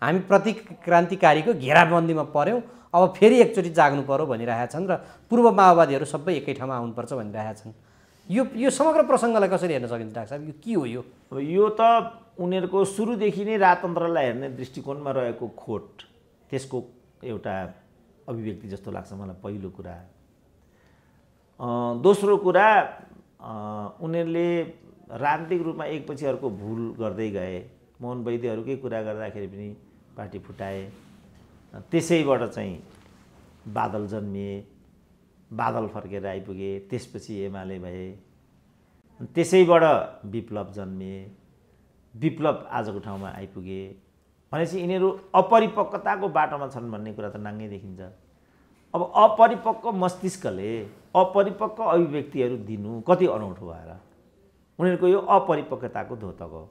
A: हामी प्रतिक्रान्तिकारीको घेराबन्दीमा पर्यौँ, अब फेरि एकचोटि जाग्नु पर्यो भनिरहेका छन् र पूर्व माओवादीहरू सबै एकै ठाउँमा आउनुपर्छ भनिरहेका छन्। यो समग्र प्रसङ्गलाई कसरी हेर्न सकिन्छ डाक्टर साहब? यो के हो?
B: अब यो त उनीहरूको सुरुदेखि नै राजतन्त्रलाई हेर्ने दृष्टिकोणमा रहेको खोट, त्यसको एउटा अभिव्यक्ति जस्तो लाग्छ मलाई पहिलो कुरा। दोस्रो कुरा, उनीहरूले राजनीतिक रूपमा एकपछि अर्को भुल गर्दै गए। मोहन वैद्यहरूकै कुरा गर्दाखेरि पनि पार्टी फुटाए, त्यसैबाट चाहिँ बादल जन्मिए, बादल फर्केर आइपुगे, त्यसपछि एमाले भए, त्यसैबाट विप्लव जन्मिए, विप्लव आजको ठाउँमा आइपुगे भनेपछि यिनीहरू अपरिपक्वताको बाटोमा छन् भन्ने कुरा त नाङ्गै देखिन्छ। अब अपरिपक्व मस्तिष्कले अपरिपक्व अभिव्यक्तिहरू दिनु कति अनौठो भएर उनीहरूको यो अपरिपक्वताको द्योतक हो।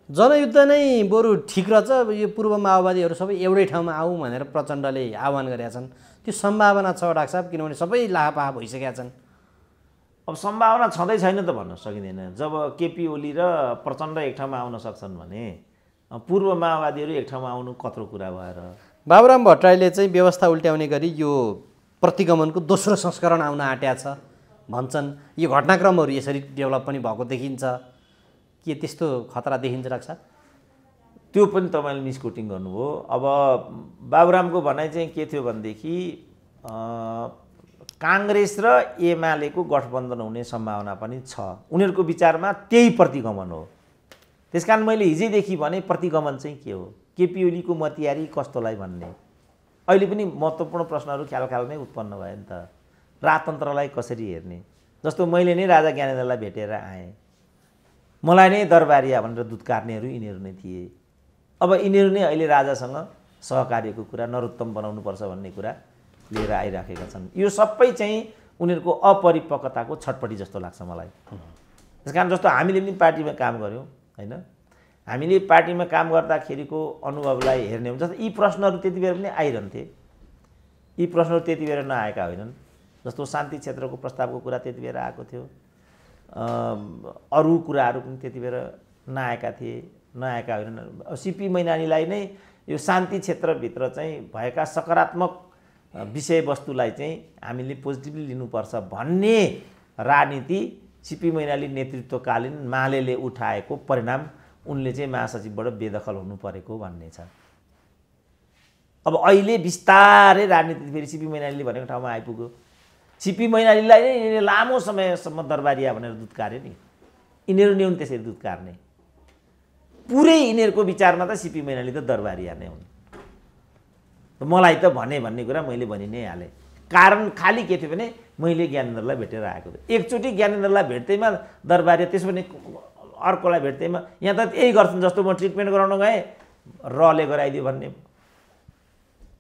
A: जनयुद्ध नै बरु ठिक रहेछ, यो पूर्व माओवादीहरू सबै एउटै ठाउँमा आऊ भनेर प्रचण्डले आह्वान गरेका छन्। त्यो सम्भावना छ डाक्टर साहब? किनभने सबै लाहापाहा भइसकेका छन्।
B: अब सम्भावना छँदै छैन त भन्न सकिँदैन। जब केपी ओली र प्रचण्ड एक ठाउँमा आउन सक्छन् भने पूर्व माओवादीहरू एक ठाउँमा आउनु कत्रो कुरा भएर।
A: बाबुराम भट्टराईले चाहिँ व्यवस्था उल्ट्याउने गरी यो प्रतिगमनको दोस्रो संस्करण आउन आँट्या छ भन्छन्। यो घटनाक्रमहरू यसरी डेभलप पनि भएको देखिन्छ, के त्यस्तो खतरा देखिन्छ डाक्टर साहब?
B: त्यो पनि तपाईँले मिसकोटिङ गर्नुभयो। अब बाबुरामको भनाइ चाहिँ के थियो भनेदेखि काङ्ग्रेस र एमालेको गठबन्धन हुने सम्भावना पनि छ, उनीहरूको विचारमा त्यही प्रतिगमन हो। त्यसकारण मैले हिजैदेखि भने प्रतिगमन चाहिँ के हो, केपी ओलीको मतियारी कस्तोलाई भन्ने। अहिले पनि महत्त्वपूर्ण प्रश्नहरू ख्यालमै उत्पन्न भयो नि त। राजतन्त्रलाई कसरी हेर्ने? जस्तो मैले नै राजा ज्ञानेन्द्रलाई भेटेर आएँ, मलाई नै दरबारिया भनेर दुत्कार्नेहरू यिनीहरू नै थिए। अब यिनीहरू नै अहिले राजासँग सहकार्यको कुरा, नरोत्तम बनाउनुपर्छ भन्ने कुरा लिएर आइराखेका छन्। यो सबै चाहिँ उनीहरूको अपरिपक्वताको छटपटी जस्तो लाग्छ मलाई। त्यस कारण जस्तो हामीले पनि पार्टीमा काम गऱ्यौँ होइन, हामीले पार्टीमा काम गर्दाखेरिको अनुभवलाई हेर्ने हुन्छ। यी प्रश्नहरू त्यति बेर पनि आइरहन्थे, यी प्रश्नहरू त्यति बेर नआएका होइनन्। जस्तो शान्ति क्षेत्रको प्रस्तावको कुरा त्यति बेर आएको थियो, अरू कुराहरू पनि त्यति बेर नआएका होइनन्। सिपी मैनालीलाई नै यो शान्ति क्षेत्रभित्र चाहिँ भएका सकारात्मक विषयवस्तुलाई चाहिँ हामीले पोजिटिभली लिनुपर्छ भन्ने राजनीति सिपी मैनाली नेतृत्वकालीन मालेले उठाएको परिणाम उनले चाहिँ महासचिवबाट बेदखल हुनु परेको भन्ने छ। अब अहिले बिस्तारै राजनीति फेरि सिपी मैनालीले भनेको ठाउँमा आइपुग्यो। सिपी मैनालीलाई नै यिनीहरूले लामो समयसम्म दरबारिया भनेर दुत्कार्यो नि। यिनीहरू नि हुन् त्यसरी दुत्कार्ने। पुरै यिनीहरूको विचारमा त सिपी मैनाली त दरबारिया नै हुन्। मलाई त भन्ने कुरा मैले भनि नै हालेँ। कारण खालि के थियो भने मैले ज्ञानेन्द्रलाई भेटेर आएको थिएँ। एकचोटि ज्ञानेन्द्रलाई भेट्दैमा दरबारिया, त्यसो भने अर्कोलाई भेट्दैमा यहाँ त यही गर्छन् जस्तो म ट्रिटमेन्ट गराउन गएँ रले गराइदियो भन्ने,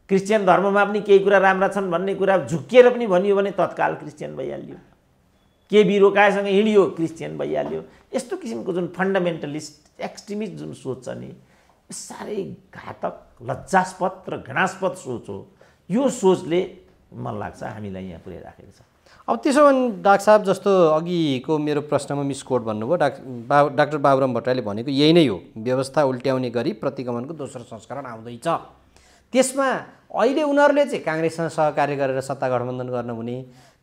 B: क्रिस्चियन धर्ममा पनि केही कुरा राम्रा छन् भन्ने कुरा झुक्किएर पनि भनियो भने तत्काल क्रिस्चियन भइहाल्यो। केबी रोकाएसँग हिँडियो क्रिस्चियन भइहाल्यो। यस्तो किसिमको जुन फन्डामेन्टलिस्ट एक्सट्रिमिस्ट जुन सोच छ नि, साह्रै घातक, लज्जास्पद र घृणास्पद सोच हो। यो सोचले मलाई लाग्छ हामीलाई यहाँ पुर्याइराखेको छ।
A: अब त्यसो भने डाक्टर साहब, जस्तो अघिको मेरो प्रश्नमा मिसकोट भन्नुभयो, डाक्टर बाबुराम भट्टराईले भनेको यही नै हो, व्यवस्था उल्ट्याउने गरी प्रतिगमनको दोस्रो संस्करण आउँदैछ। त्यसमा अहिले उनीहरूले चाहिँ काङ्ग्रेससँग सहकार्य गरेर सत्ता गठबन्धन गर्न हुने,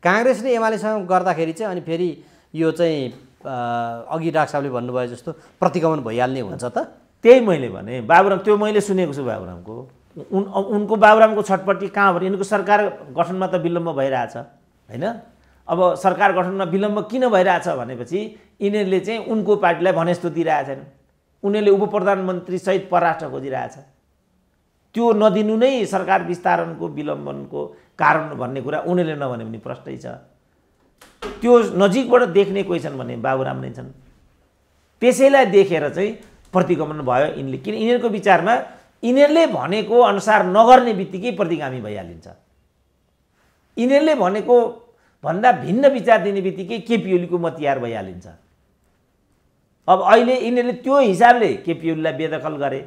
A: काङ्ग्रेसले एमालेसँग गर्दाखेरि चाहिँ अनि फेरि यो चाहिँ अघि डाक्टर साहबले भन्नुभयो जस्तो प्रतिगमन भइहाल्ने हुन्छ त?
B: त्यही मैले भने बाबुराम, त्यो मैले सुनेको छु बाबुरामको। उनको बाबुरामको छटपट्टि कहाँ भने यिनको सरकार गठनमा त विलम्ब भइरहेछ होइन। अब सरकार गठनमा विलम्ब किन भइरहेछ भनेपछि यिनीहरूले चाहिँ उनको पार्टीलाई भने जस्तो दिइरहेछन्। उनीहरूले उप प्रधानमन्त्रीसहित परराष्ट्र खोजिरहेछ। त्यो नदिनु नै सरकार विस्तारणको विलम्बनको कारण भन्ने कुरा उनीहरूले नभने पनि प्रष्टै छ। त्यो नजिकबाट देख्ने कोही छन् भने बाबुराम नै छन्। त्यसैलाई देखेर चाहिँ प्रतिगमन भयो यिनले, किन यिनीहरूको विचारमा यिनीहरूले भनेको अनुसार नगर्ने बित्तिकै प्रतिगामी भइहालिन्छ। यिनीहरूले भनेको भन्दा भिन्न विचार दिने बित्तिकै केपी ओलीको मतियार भइहालिन्छ। अब अहिले यिनीहरूले त्यो हिसाबले केपी ओलीलाई बेदखल गरे।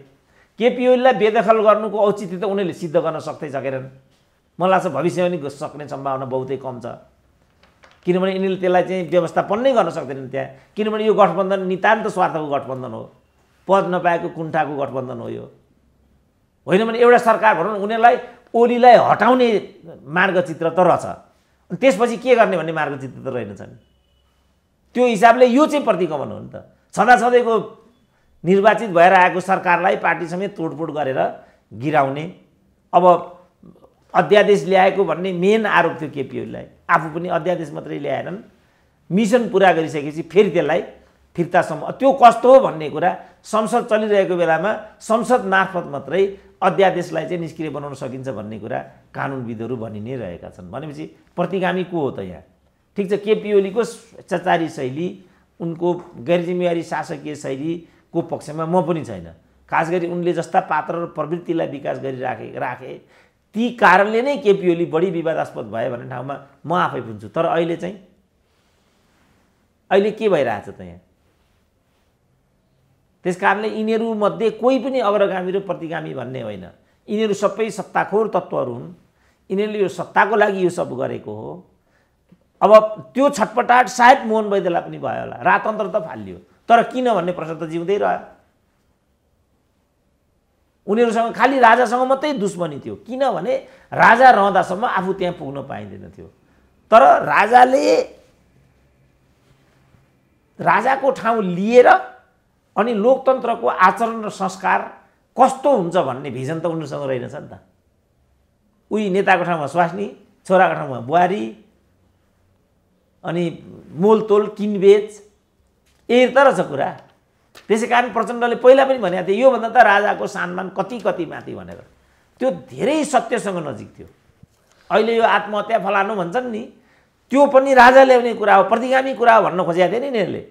B: केपी ओलीलाई बेदखल गर्नुको औचित्य त उनीहरूले सिद्ध गर्न सक्दै सकेनन्। मलाई लाग्छ भविष्यमा पनि सक्ने सम्भावना बहुतै कम छ, किनभने यिनीहरूले त्यसलाई चाहिँ व्यवस्थापन नै गर्न सक्दैनन् त्यहाँ। किनभने यो गठबन्धन नितान्त स्वार्थको गठबन्धन हो, पद नपाएको कुण्ठाको गठबन्धन हो यो, होइन भने एउटा सरकार भनौँ उनीहरूलाई ओलीलाई हटाउने मार्गचित्र त रहेछ, त्यसपछि के गर्ने भन्ने मार्गचित्र त रहेनछ नि। त्यो हिसाबले यो चाहिँ प्रतिगमन हो नि त। छँदाछँदैको निर्वाचित भएर आएको सरकारलाई पार्टी समेत तोडफोड गरेर गिराउने। अब अध्यादेश ल्याएको भन्ने मेन आरोप थियो केपी ओलीलाई। आफू पनि अध्यादेश मात्रै ल्याएनन्, मिसन पुरा गरिसकेपछि फेरि त्यसलाई फिर्तासम्म, त्यो कस्तो हो भन्ने कुरा संसद चलिरहेको बेलामा संसद मार्फत मात्रै अध्यादेशलाई चाहिँ निष्क्रिय बनाउन सकिन्छ भन्ने कुरा कानुनविदहरू भनि नै रहेका छन्। भनेपछि प्रतिगामी को हो त यहाँ? ठिक छ, केपी ओलीको स्वेच्छाचारी शैली, उनको गैरजिम्मेवारी शासकीय शैलीको पक्षमा म पनि छैन। खास गरी उनले जस्ता पात्र र प्रवृत्तिलाई विकास राखे ती कारणले नै केपी ओली बढी विवादास्पद भयो भन्ने ठाउँमा म आफै पनि छु। तर अहिले के भइरहेछ त यहाँ? त्यस कारणले यिनीहरूमध्ये कोही पनि अग्रगामी र प्रतिगामी भन्ने होइन। यिनीहरू सबै सत्ताखोर तत्त्वहरू हुन्। यिनीहरूले यो सत्ताको लागि यो सब गरेको हो। अब त्यो छटपटाट सायद मोहन वैद्यलाई पनि भयो होला, राजतन्त्र त फालियो, तर किन भन्ने प्रश्न त जिउँदै रह्यो। उनीहरूसँग खालि राजासँग मात्रै दुश्मनी थियो, किनभने राजा रहँदासम्म आफू त्यहाँ पुग्न पाइँदैन थियो। तर राजाको ठाउँ लिएर अनि लोकतन्त्रको आचरण र संस्कार कस्तो हुन्छ भन्ने भिजन त उनीहरूसँग रहेनछ नि त। उही नेताको ठाउँमा स्वास्नी, छोराको ठाउँमा बुहारी, अनि मोलतोल किनबेच, यही त रहेछ कुरा। त्यसै कारण प्रचण्डले पहिला पनि भनेको थियो योभन्दा त राजाको सम्मान कति कति माथि भनेर। त्यो धेरै सत्यसँग नजिक थियो। अहिले यो आत्महत्या फलानु भन्छन् नि, त्यो पनि राजा ल्याउने कुरा हो, प्रतिगामी कुरा हो भन्न खोजेका थिए नि यिनीहरूले।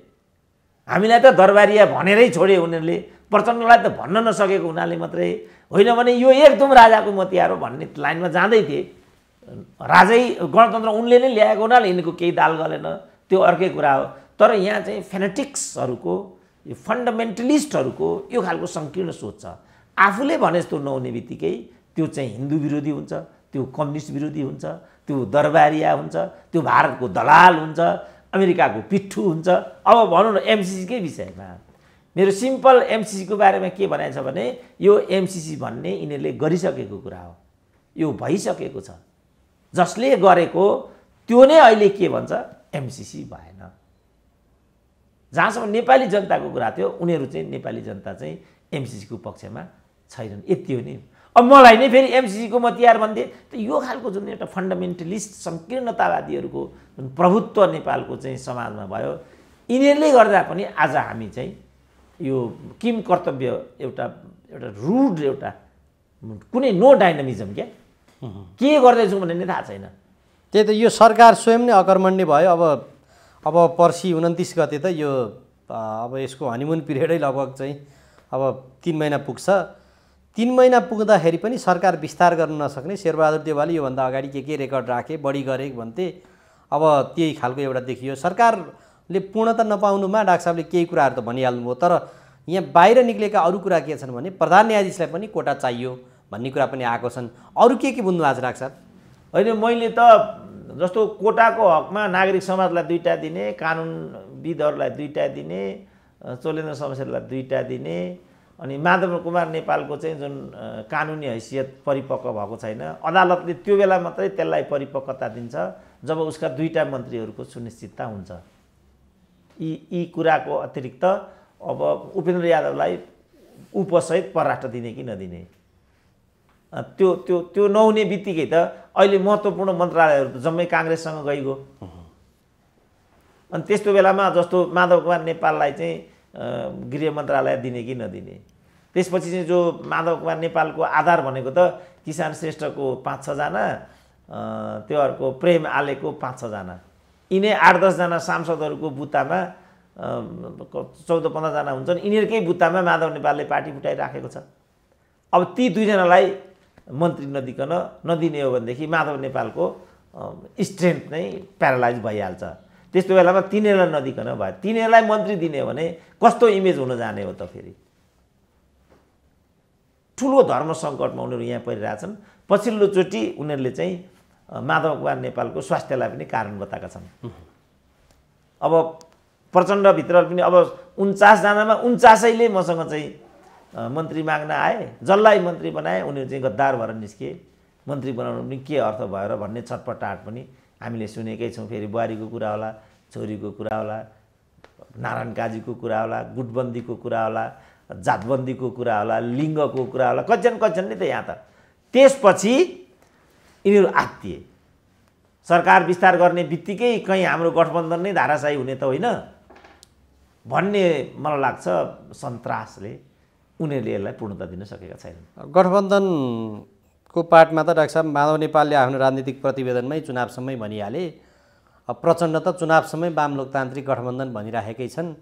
B: हामीलाई त दरबारिया भनेरै छोडे उनीहरूले, प्रचण्डलाई त भन्न नसकेको हुनाले मात्रै, होइन भने यो एकदम राजाको मतियार हो भन्ने लाइनमा जाँदै थिए। राजै गणतन्त्र उनले नै ल्याएको हुनाले यिनीहरूको केही दाल गलेन, त्यो अर्कै कुरा हो। तर यहाँ चाहिँ फेनेटिक्सहरूको, यो फन्डामेन्टलिस्टहरूको यो खालको सङ्कीर्ण सोच छ। आफूले भने जस्तो नहुने बित्तिकै त्यो चाहिँ हिन्दू विरोधी हुन्छ, त्यो कम्युनिस्ट विरोधी हुन्छ, त्यो दरबारिया हुन्छ, त्यो भारतको दलाल हुन्छ, अमेरिकाको पिट्ठु हुन्छ। अब भनौँ न एमसिसीकै विषयमा, मेरो सिम्पल एमसिसीको बारेमा के भनेको छ भने यो एमसिसी भन्ने यिनीहरूले गरिसकेको कुरा हो, यो भइसकेको छ। जसले गरेको त्यो नै अहिले के भन्छ एमसिसी भएन। जहाँसम्म नेपाली जनताको कुरा थियो, उनीहरू चाहिँ नेपाली जनता चाहिँ एमसिसीको पक्षमा छैनन्, यति हो नि। अब मलाई नै फेरि एमसिसीको म तिहार भन्थे त यो खालको जुन एउटा फन्डामेन्टलिस्ट संकीर्णतावादीहरूको जुन प्रभुत्व नेपालको चाहिँ समाजमा भयो यिनीहरूले गर्दा पनि आज हामी चाहिँ यो किम कर्तव्य एउटा रुड एउटा कुनै नो डाइनामिजम क्या के गर्दैछौँ भन्ने नै थाहा छैन।
A: त्यही त यो सरकार स्वयं नै अकर्मण्य भयो। अब पर्सि 29 गते त यो अब यसको हनिमुन पिरियडै लगभग चाहिँ अब 3 महिना पुग्छ। 3 महिना पुग्दाखेरि पनि सरकार विस्तार गर्न नसक्ने। शेरबहादुर देवालले योभन्दा अगाडि के रेकर्ड राखे बढी गरे भन्थे। अब त्यही खालको एउटा देखियो। सरकारले पूर्णता नपाउनुमा डाक्टर साहबले केही कुराहरू त भनिहाल्नुभयो, तर यहाँ बाहिर निक्लेका अरू कुरा के छन् भने प्रधान न्यायाधीशलाई पनि कोटा चाहियो भन्ने कुरा पनि आएको छन्। अरू के बुझ्नु भएको छ डाक्टर साहब?
B: होइन, मैले त जस्तो कोटाको हकमा नागरिक समाजलाई 2टा दिने, कानुनविदहरूलाई 2टा दिने, चोलेन्द्र शमशेरलाई 2टा दिने, अनि माधव कुमार नेपालको चाहिँ जुन कानुनी हैसियत परिपक्व भएको छैन, अदालतले त्यो बेला मात्रै त्यसलाई परिपक्वता दिन्छ जब उसका 2टा मन्त्रीहरूको सुनिश्चितता हुन्छ। यी कुराको अतिरिक्त अब उपेन्द्र यादवलाई उपसहित परराष्ट्र दिने कि नदिने, त्यो नहुने बित्तिकै त अहिले महत्त्वपूर्ण मन्त्रालयहरू त जम्मै काङ्ग्रेससँग गइगयो। अनि त्यस्तो बेलामा जस्तो माधव कुमार नेपाललाई चाहिँ गृह मन्त्रालय दिने कि नदिने, त्यसपछि चाहिँ जो माधव कुमार नेपालको आधार भनेको त किसान श्रेष्ठको 5-6 जना, त्यो अर्को प्रेम आलेको 5-6 जना, यिनै 8-10 जना सांसदहरूको बुत्तामा 14-15 जना हुन्छन्, यिनीहरूकै बुत्तामा माधव नेपालले पार्टी फुटाइराखेको छ। अब ती 2 जनालाई मन्त्री नदिने हो भनेदेखि माधव नेपालको स्ट्रेन्थ नै प्यारालाइज भइहाल्छ। त्यस्तो बेलामा तिनीहरूलाई नदिकन भयो, तिनीहरूलाई मन्त्री दिने हो भने कस्तो इमेज हुन जाने हो त? फेरि ठुलो धर्म सङ्कटमा उनीहरू यहाँ परिरहेछन्। पछिल्लोचोटि उनीहरूले चाहिँ माधव कुमार नेपालको स्वास्थ्यलाई पनि कारण बताएका छन्। अब प्रचण्डभित्र पनि अब 49 जनामा 49ैले मसँग चाहिँ मन्त्री माग्न आए, जसलाई मन्त्री बनाए उनीहरू चाहिँ गद्दार भएर निस्किए। मन्त्री बनाउनु पनि के अर्थ भयो र भन्ने छटपटाहट पनि हामीले सुनेकै छौँ। फेरि बुहारीको कुरा होला, छोरीको कुरा होला, नारायण काजीको कुरा होला, गुटबन्दीको कुरा होला, जातबन्दीको कुरा होला, लिङ्गको कुरा होला, कति नि त यहाँ त। त्यसपछि यिनीहरू आत्तिए। सरकार विस्तार गर्ने बित्तिकै कहीँ हाम्रो गठबन्धन नै धाराशाही हुने त होइन भन्ने मलाई लाग्छ सन्तासले उनीहरूले यसलाई पूर्णता दिन सकेका छैनन्।
A: गठबन्धनको पार्टमा त डाक्टर साहब माधव नेपालले आफ्नो राजनीतिक प्रतिवेदनमै चुनावसम्मै भनिहाले। अब प्रचण्ड त चुनावसम्मै वाम लोकतान्त्रिक गठबन्धन भनिराखेकै छन्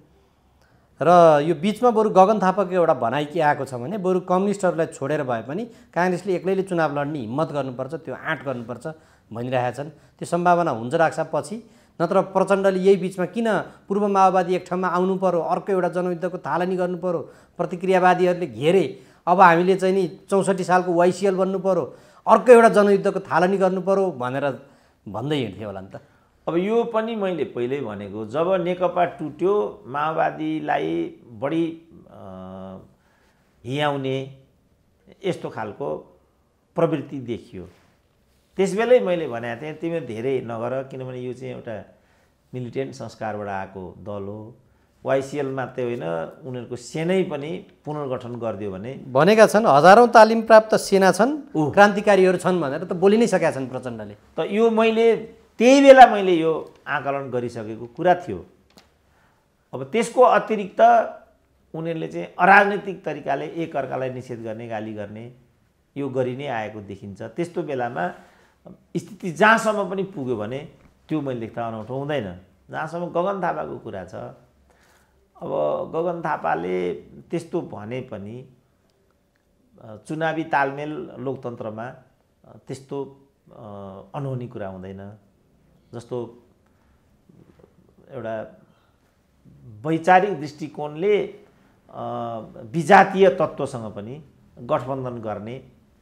A: र यो बिचमा बरु गगन थापाको एउटा भनाइ के आएको छ भने बरु कम्युनिस्टहरूलाई छोडेर भए पनि काङ्ग्रेसले एक्लैले चुनाव लड्ने हिम्मत गर्नुपर्छ, त्यो आँट गर्नुपर्छ भनिरहेका छन्। त्यो सम्भावना हुन्छ डाक्टर साहब पछि? नत्र प्रचण्डले यही बिचमा किन पूर्व माओवादी एक ठाउँमा आउनु पर्यो, अर्को एउटा जनयुद्धको थालनी गर्नु पर्यो, प्रतिक्रियावादीहरूले घेरे, अब हामीले चाहिँ नि 64 सालको वाइसिएल बन्नु पर्यो, अर्को एउटा जनयुद्धको थालनी गर्नु पर्यो भनेर भन्दै हिँड्थ्यो होला नि त?
B: अब यो पनि मैले पहिल्यै भनेको, जब नेकपा टुट्यो माओवादीलाई बढी हियाउने यस्तो खालको प्रवृत्ति देखियो। त्यसबेलै मैले भनेको थिएँ तिमी धेरै नगर, किनभने यो चाहिँ एउटा मिलिटेन्ट संस्कारबाट आएको दल हो। वाइसिएलमा त्यो होइन, उनीहरूको सेनै पनि पुनर्गठन गरिदियो भने
A: भनेका छन्। हजारौँ तालिम प्राप्त सेना छन्, क्रान्तिकारीहरू छन् भनेर त बोलि नै सकेका छन् प्रचण्डले।
B: त यो मैले त्यही बेला मैले यो आकलन गरिसकेको कुरा थियो। अब त्यसको अतिरिक्त उनीहरूले चाहिँ अराजनैतिक तरिकाले एकअर्कालाई निषेध गर्ने, गाली गर्ने यो गरि नै आएको देखिन्छ। त्यस्तो बेलामा स्थिति जहाँसम्म पनि पुग्यो भने त्यो मैले लेख्दा अनौठो हुँदैन। जहाँसम्म गगन थापाको कुरा छ, अब गगन थापाले त्यस्तो भने पनि चुनावी तालमेल लोकतन्त्रमा त्यस्तो अनहोनी कुरा हुँदैन। जस्तो एउटा वैचारिक दृष्टिकोणले विजातीय तत्त्वसँग पनि गठबन्धन गर्ने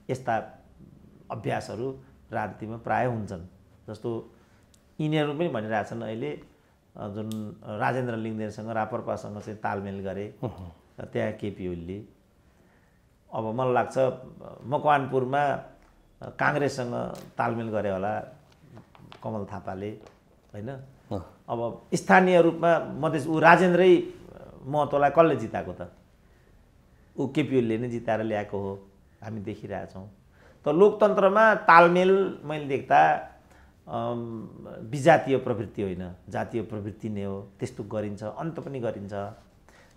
B: यस्ता अभ्यासहरू राजनीतिमा प्राय हुन्छन्। जस्तो यिनीहरू पनि भनिरहेछन् अहिले जुन राजेन्द्र लिङ्गदेनसँग रापरपासँग चाहिँ तालमेल गरे त्यहाँ केपी ओलीले। अब मलाई लाग्छ मकवानपुरमा काङ्ग्रेससँग तालमेल गरे होला कमल थापाले, होइन? अब स्थानीय रूपमा मधेस ऊ राजेन्द्रै महतोलाई कसले जिताएको त? ऊ केपी ओलीले नै जिताएर ल्याएको हो। हामी देखिरहेछौँ। त लोकतन्त्रमा तालमेल मैले देख्दा विजातीय प्रवृत्ति होइन, जातीय प्रवृत्ति नै हो। त्यस्तो गरिन्छ, अन्त पनि गरिन्छ।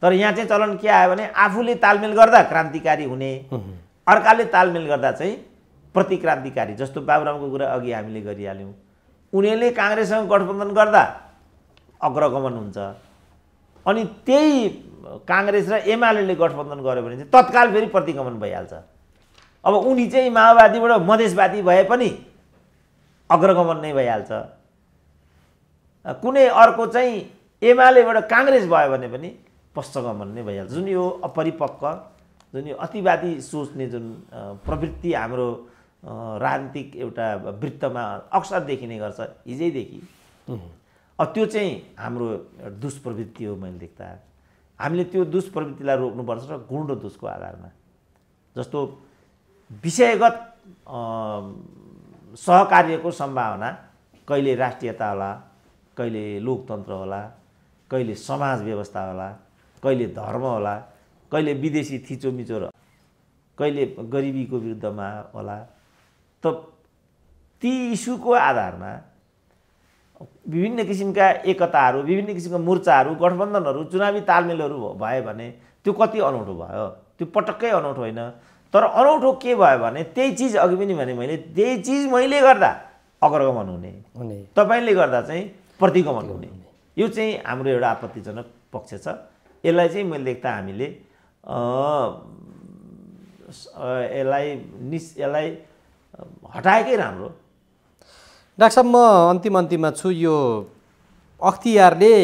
B: तर यहाँ चाहिँ चलन के आयो भने आफूले तालमेल गर्दा क्रान्तिकारी हुने, अर्काले तालमेल गर्दा चाहिँ प्रतिक्रान्तिकारी। जस्तो बाबुरामको कुरा अघि हामीले गरिहाल्यौँ, उनीहरूले काङ्ग्रेससँग गठबन्धन गर्दा अग्रगमन हुन्छ, अनि त्यही काङ्ग्रेस र एमाले गठबन्धन गर्यो भने चाहिँ तत्काल फेरि प्रतिगमन भइहाल्छ। अब उनी चाहिँ माओवादीबाट मधेसवादी भए पनि अग्रगमन नै भइहाल्छ। कुनै अर्को चाहिँ एमालेबाट काङ्ग्रेस भयो भने पनि पश्चगमन नै भइहाल्छ। जुन यो अपरिपक्व, जुन यो अतिवादी सोच्ने जुन प्रवृत्ति हाम्रो राजनीतिक एउटा वृत्तमा अक्सर देखिने गर्छ हिजैदेखि, अब त्यो चाहिँ हाम्रो दुष्प्रवृत्ति हो। मैले देख्दा हामीले त्यो दुष्प्रवृत्तिलाई रोक्नुपर्छ र गुण र दोषको आधारमा। जस्तो विषयगत सहकार्यको सम्भावना कहिले राष्ट्रियता होला, कहिले लोकतन्त्र होला, कहिले समाज व्यवस्था होला, कहिले धर्म होला, कहिले विदेशी थिचोमिचो र कहिले गरिबीको विरुद्धमा होला। त ती इस्युको आधारमा विभिन्न किसिमका एकताहरू, विभिन्न किसिमका मोर्चाहरू, गठबन्धनहरू, चुनावी तालमेलहरू भयो भने त्यो कति अनौठो भयो? त्यो पटक्कै अनौठो होइन। तर अनौठो के भयो भने त्यही चिज अघि पनि भने मैले, त्यही चिज मैले गर्दा अग्रगमन हुने, तपाईँले गर्दा चाहिँ प्रतिगमन हुने। यो चाहिँ हाम्रो एउटा आपत्तिजनक पक्ष छ। यसलाई चाहिँ मैले देख्दा हामीले यसलाई हटाएकै राम्रो।
A: डाक्टर साहब, म अन्तिममा छु। यो अख्तियारले,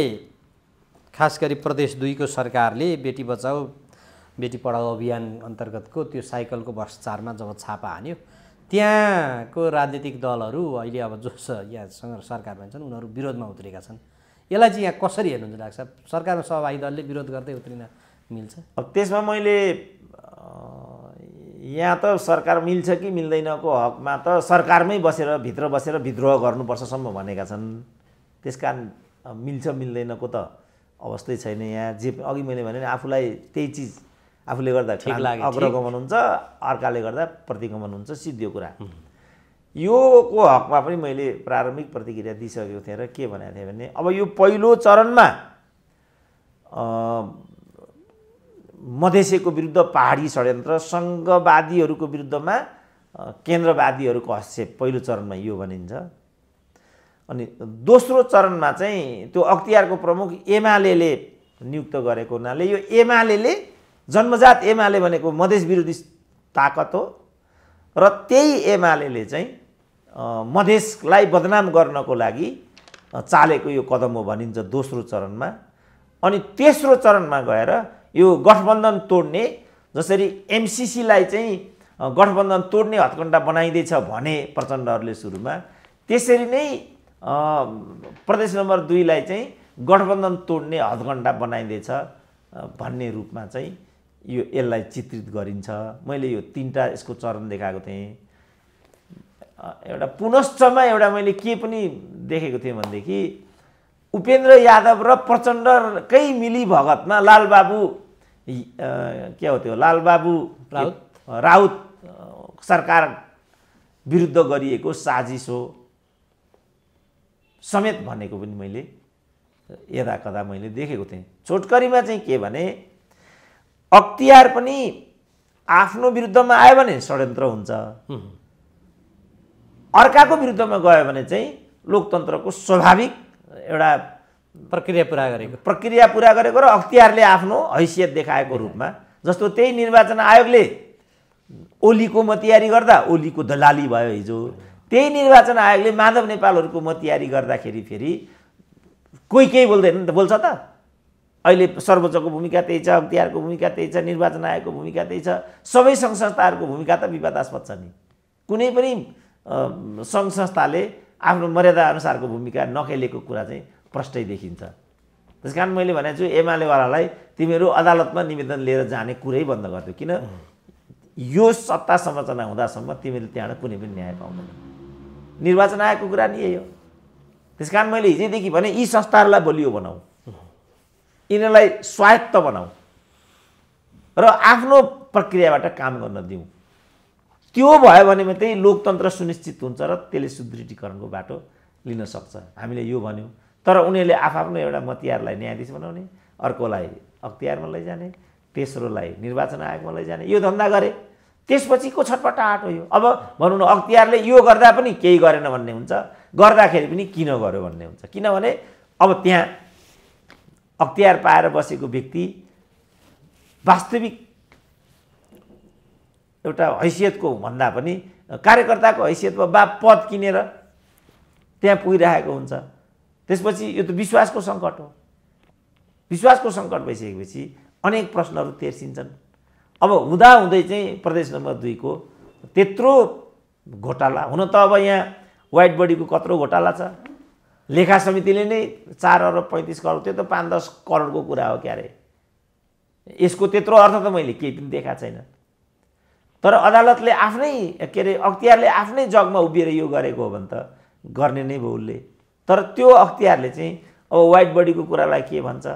A: खास गरी प्रदेश 2 को सरकारले बेटी बचाओ बेटी पढाओ अभियान अन्तर्गतको त्यो साइकलको वर्ष 4 मा जब छापा हान्यो, त्यहाँको राजनीतिक दलहरू अहिले अब जो यहाँसँग सरकारमा छन् उनीहरू विरोधमा उत्रेका छन्। यसलाई चाहिँ यहाँ कसरी हेर्नुहुन्छ डाक्टर साहब? सरकारमा सहभागी दलले विरोध गर्दै उत्रिन मिल्छ?
B: अब त्यसमा मैले यहाँ त सरकार मिल्छ कि मिल्दैनको हकमा त सरकारमै भित्र बसेर विद्रोह गर्नुपर्छसम्म भनेका छन्। त्यसकारण मिल्छ मिल्दैनको त अवस्थै छैन। यहाँ जे अघि मैले भने आफूलाई त्यही चिज आफूले गर्दा अग्रगमन हुन्छ, अर्काले गर्दा प्रतिगमन हुन्छ, सिद्धो कुरा। योको हकमा पनि मैले प्रारम्भिक प्रतिक्रिया दिइसकेको थिएँ र के भनेको थिएँ भने अब यो पहिलो चरणमा मधेसीको विरुद्ध पहाडी षड्यन्त्र, सङ्घवादीहरूको विरुद्धमा केन्द्रवादीहरूको हस्तक्षेप पहिलो चरणमा यो भनिन्छ। अनि दोस्रो चरणमा चाहिँ त्यो अख्तियारको प्रमुख एमाले नियुक्त गरेको हुनाले यो एमाले जन्मजात एमाले भनेको मधेस विरोधी ताकत हो र त्यही एमाले चाहिँ मधेसलाई बदनाम गर्नको लागि चालेको यो कदम हो भनिन्छ दोस्रो चरणमा। अनि तेस्रो चरणमा गएर यो गठबन्धन तोड्ने, जसरी एमसीसीलाई चाहिँ गठबन्धन तोड्ने हत्कण्डा बनाइदिएछ भने प्रचण्डहरूले सुरुमा, त्यसरी नै प्रदेश नम्बर 2 लाई चाहिँ गठबन्धन तोड्ने हत्कण्डा बनाइदिएछ भन्ने रूपमा चाहिँ यसलाई चित्रित गरिन्छ। मैले यो 3टा यसको चरण देखाएको थिएँ। एउटा पुनश्चमा एउटा मैले के पनि देखेको थिएँ भनेदेखि उपेन्द्र यादव र प्रचण्डकै मिली भगतमा लालबाबु के हो त्यो लालबाबु राउत सरकार विरुद्ध गरिएको साजिस हो समेत भनेको पनि मैले यदाकदा मैले देखेको थिएँ। छोटकरीमा चाहिँ के भने अख्तियार पनि आफ्नो विरुद्धमा आयो भने षड्यन्त्र हुन्छ, अर्काको विरुद्धमा गयो भने चाहिँ लोकतन्त्रको स्वाभाविक एउटा प्रक्रिया पुरा गरेको र अख्तियारले आफ्नो हैसियत देखाएको रूपमा। जस्तो त्यही निर्वाचन आयोगले ओलीको मतियारी गर्दा ओलीको दलाली भयो हिजो, त्यही निर्वाचन आयोगले माधव नेपालहरूको मतियारी गर्दाखेरि फेरि कोही केही बोल्दैन नि त, बोल्छ त? अहिले सर्वोच्चको भूमिका त्यही छ, अख्तियारको भूमिका त्यही छ, निर्वाचन आयोगको भूमिका त्यही छ, सबै सङ्घ संस्थाहरूको भूमिका त विवादास्पद छ नि। कुनै पनि सङ्घ संस्थाले आफ्नो मर्यादा अनुसारको भूमिका नखेलेको कुरा चाहिँ प्रष्टै देखिन्छ। त्यसकारण मैले भनेको छु एमालेवालालाई तिमीहरू अदालतमा निवेदन लिएर जाने कुरै बन्द गरिदियो, किन यो सत्ता संरचना हुँदासम्म तिमीले त्यहाँ कुनै पनि न्याय पाउँदैन। निर्वाचन आयोगको कुरा नि यही हो। त्यसकारण मैले हिजैदेखि भने यी संस्थाहरूलाई बलियो बनाऊ, यिनीहरूलाई स्वायत्त बनाऊ र आफ्नो प्रक्रियाबाट काम गर्न दिउँ। त्यो भयो भने मात्रै लोकतन्त्र सुनिश्चित हुन्छ र त्यसले सुदृढीकरणको बाटो लिन सक्छ। हामीले यो भन्यौँ। तर उनीहरूले आफ्नो एउटा मतियारलाई न्यायाधीश बनाउने, अर्कोलाई अख्तियारमा लैजाने, तेस्रोलाई निर्वाचन आयोगमा लैजाने, यो धन्दा गरे। त्यसपछिको छटपटाहट हो यो। अब भनौँ न अख्तियारले यो गर्दा पनि केही गरेन भन्ने हुन्छ, गर्दाखेरि पनि किन गर्यो भन्ने हुन्छ। किनभने अब त्यहाँ अख्तियार पाएर बसेको व्यक्ति वास्तविक एउटा हैसियतको भन्दा पनि कार्यकर्ताको हैसियतमा पद किनेर त्यहाँ पुगिरहेको हुन्छ। त्यसपछि यो त विश्वासको सङ्कट हो। विश्वासको सङ्कट भइसकेपछि अनेक प्रश्नहरू तेर्सिन्छन्। अब हुँदाहुँदै चाहिँ प्रदेश नम्बर 2 को त्यत्रो घोटाला, हुन त अब यहाँ वाइट बडीको कत्रो घोटाला छ, लेखा समितिले नै 4 अरब 35 करोड, त्यो त 5-10 करोडको कुरा हो क्यारे। यसको त्यत्रो अर्थ त मैले केही पनि देखा छैन। तर अदालतले आफ्नै के अरे अख्तियारले आफ्नै जगमा उभिएर यो गरेको हो भने त गर्ने नै भयो उसले। तर त्यो अख्तियारले चाहिँ अब वाइट बडीको कुरालाई के भन्छ,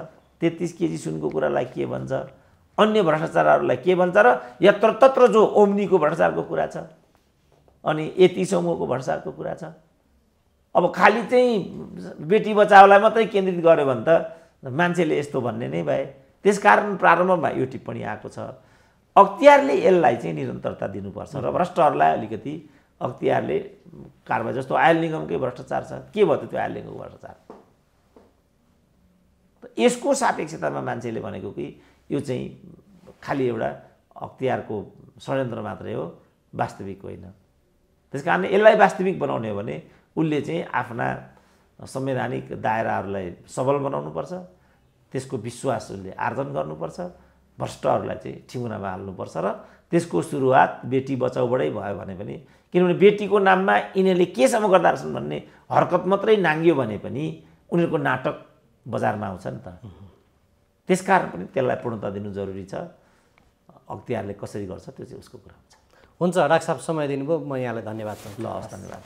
B: 33 केजी सुनको कुरालाई के भन्छ, अन्य भ्रष्टाचारहरूलाई के भन्छ र यत्र तत्र जो ओम्नीको भ्रष्टाचारको कुरा छ, अनि यति समूहको भ्रष्टाचारको कुरा छ। अब खालि चाहिँ बेटी बचाओलाई मात्रै केन्द्रित गर्यो भने त मान्छेले यस्तो भन्ने नै भए। त्यसकारण प्रारम्भमा यो टिप्पणी आएको छ। अख्तियारले यसलाई चाहिँ निरन्तरता दिनुपर्छ र भ्रष्टहरूलाई अलिकति अख्तियारले कारबाही, जस्तो आयल निगमकै भ्रष्टाचार छ, के भयो त त्यो आयल निगमको भ्रष्टाचार? यसको सापेक्षतामा मान्छेले भनेको कि यो चाहिँ खालि एउटा अख्तियारको षड्यन्त्र मात्रै हो, वास्तविक होइन। त्यसकारण यसलाई वास्तविक बनाउने हो भने उसले चाहिँ आफ्ना संवैधानिक दायराहरूलाई सबल बनाउनुपर्छ, त्यसको विश्वास उसले आर्जन गर्नुपर्छ, भ्रष्टहरूलाई चाहिँ ठिमुनामा हाल्नुपर्छ र त्यसको सुरुवात बेटी बचाउबाटै भयो भने पनि, किनभने बेटीको नाममा यिनीहरूले केसम्म गर्दा रहेछन् भन्ने हरकत मात्रै नाङ्गियो भने पनि उनीहरूको नाटक बजारमा आउँछ नि त। त्यसकारण पनि त्यसलाई पूर्णता दिनु जरुरी छ। अख्तियारले कसरी गर्छ त्यो चाहिँ उसको कुरा हुन्छ।
A: हुन्छ डाक्टर साहब, समय दिनुभयो, म यहाँलाई धन्यवाद।
B: ल हस्, धन्यवाद।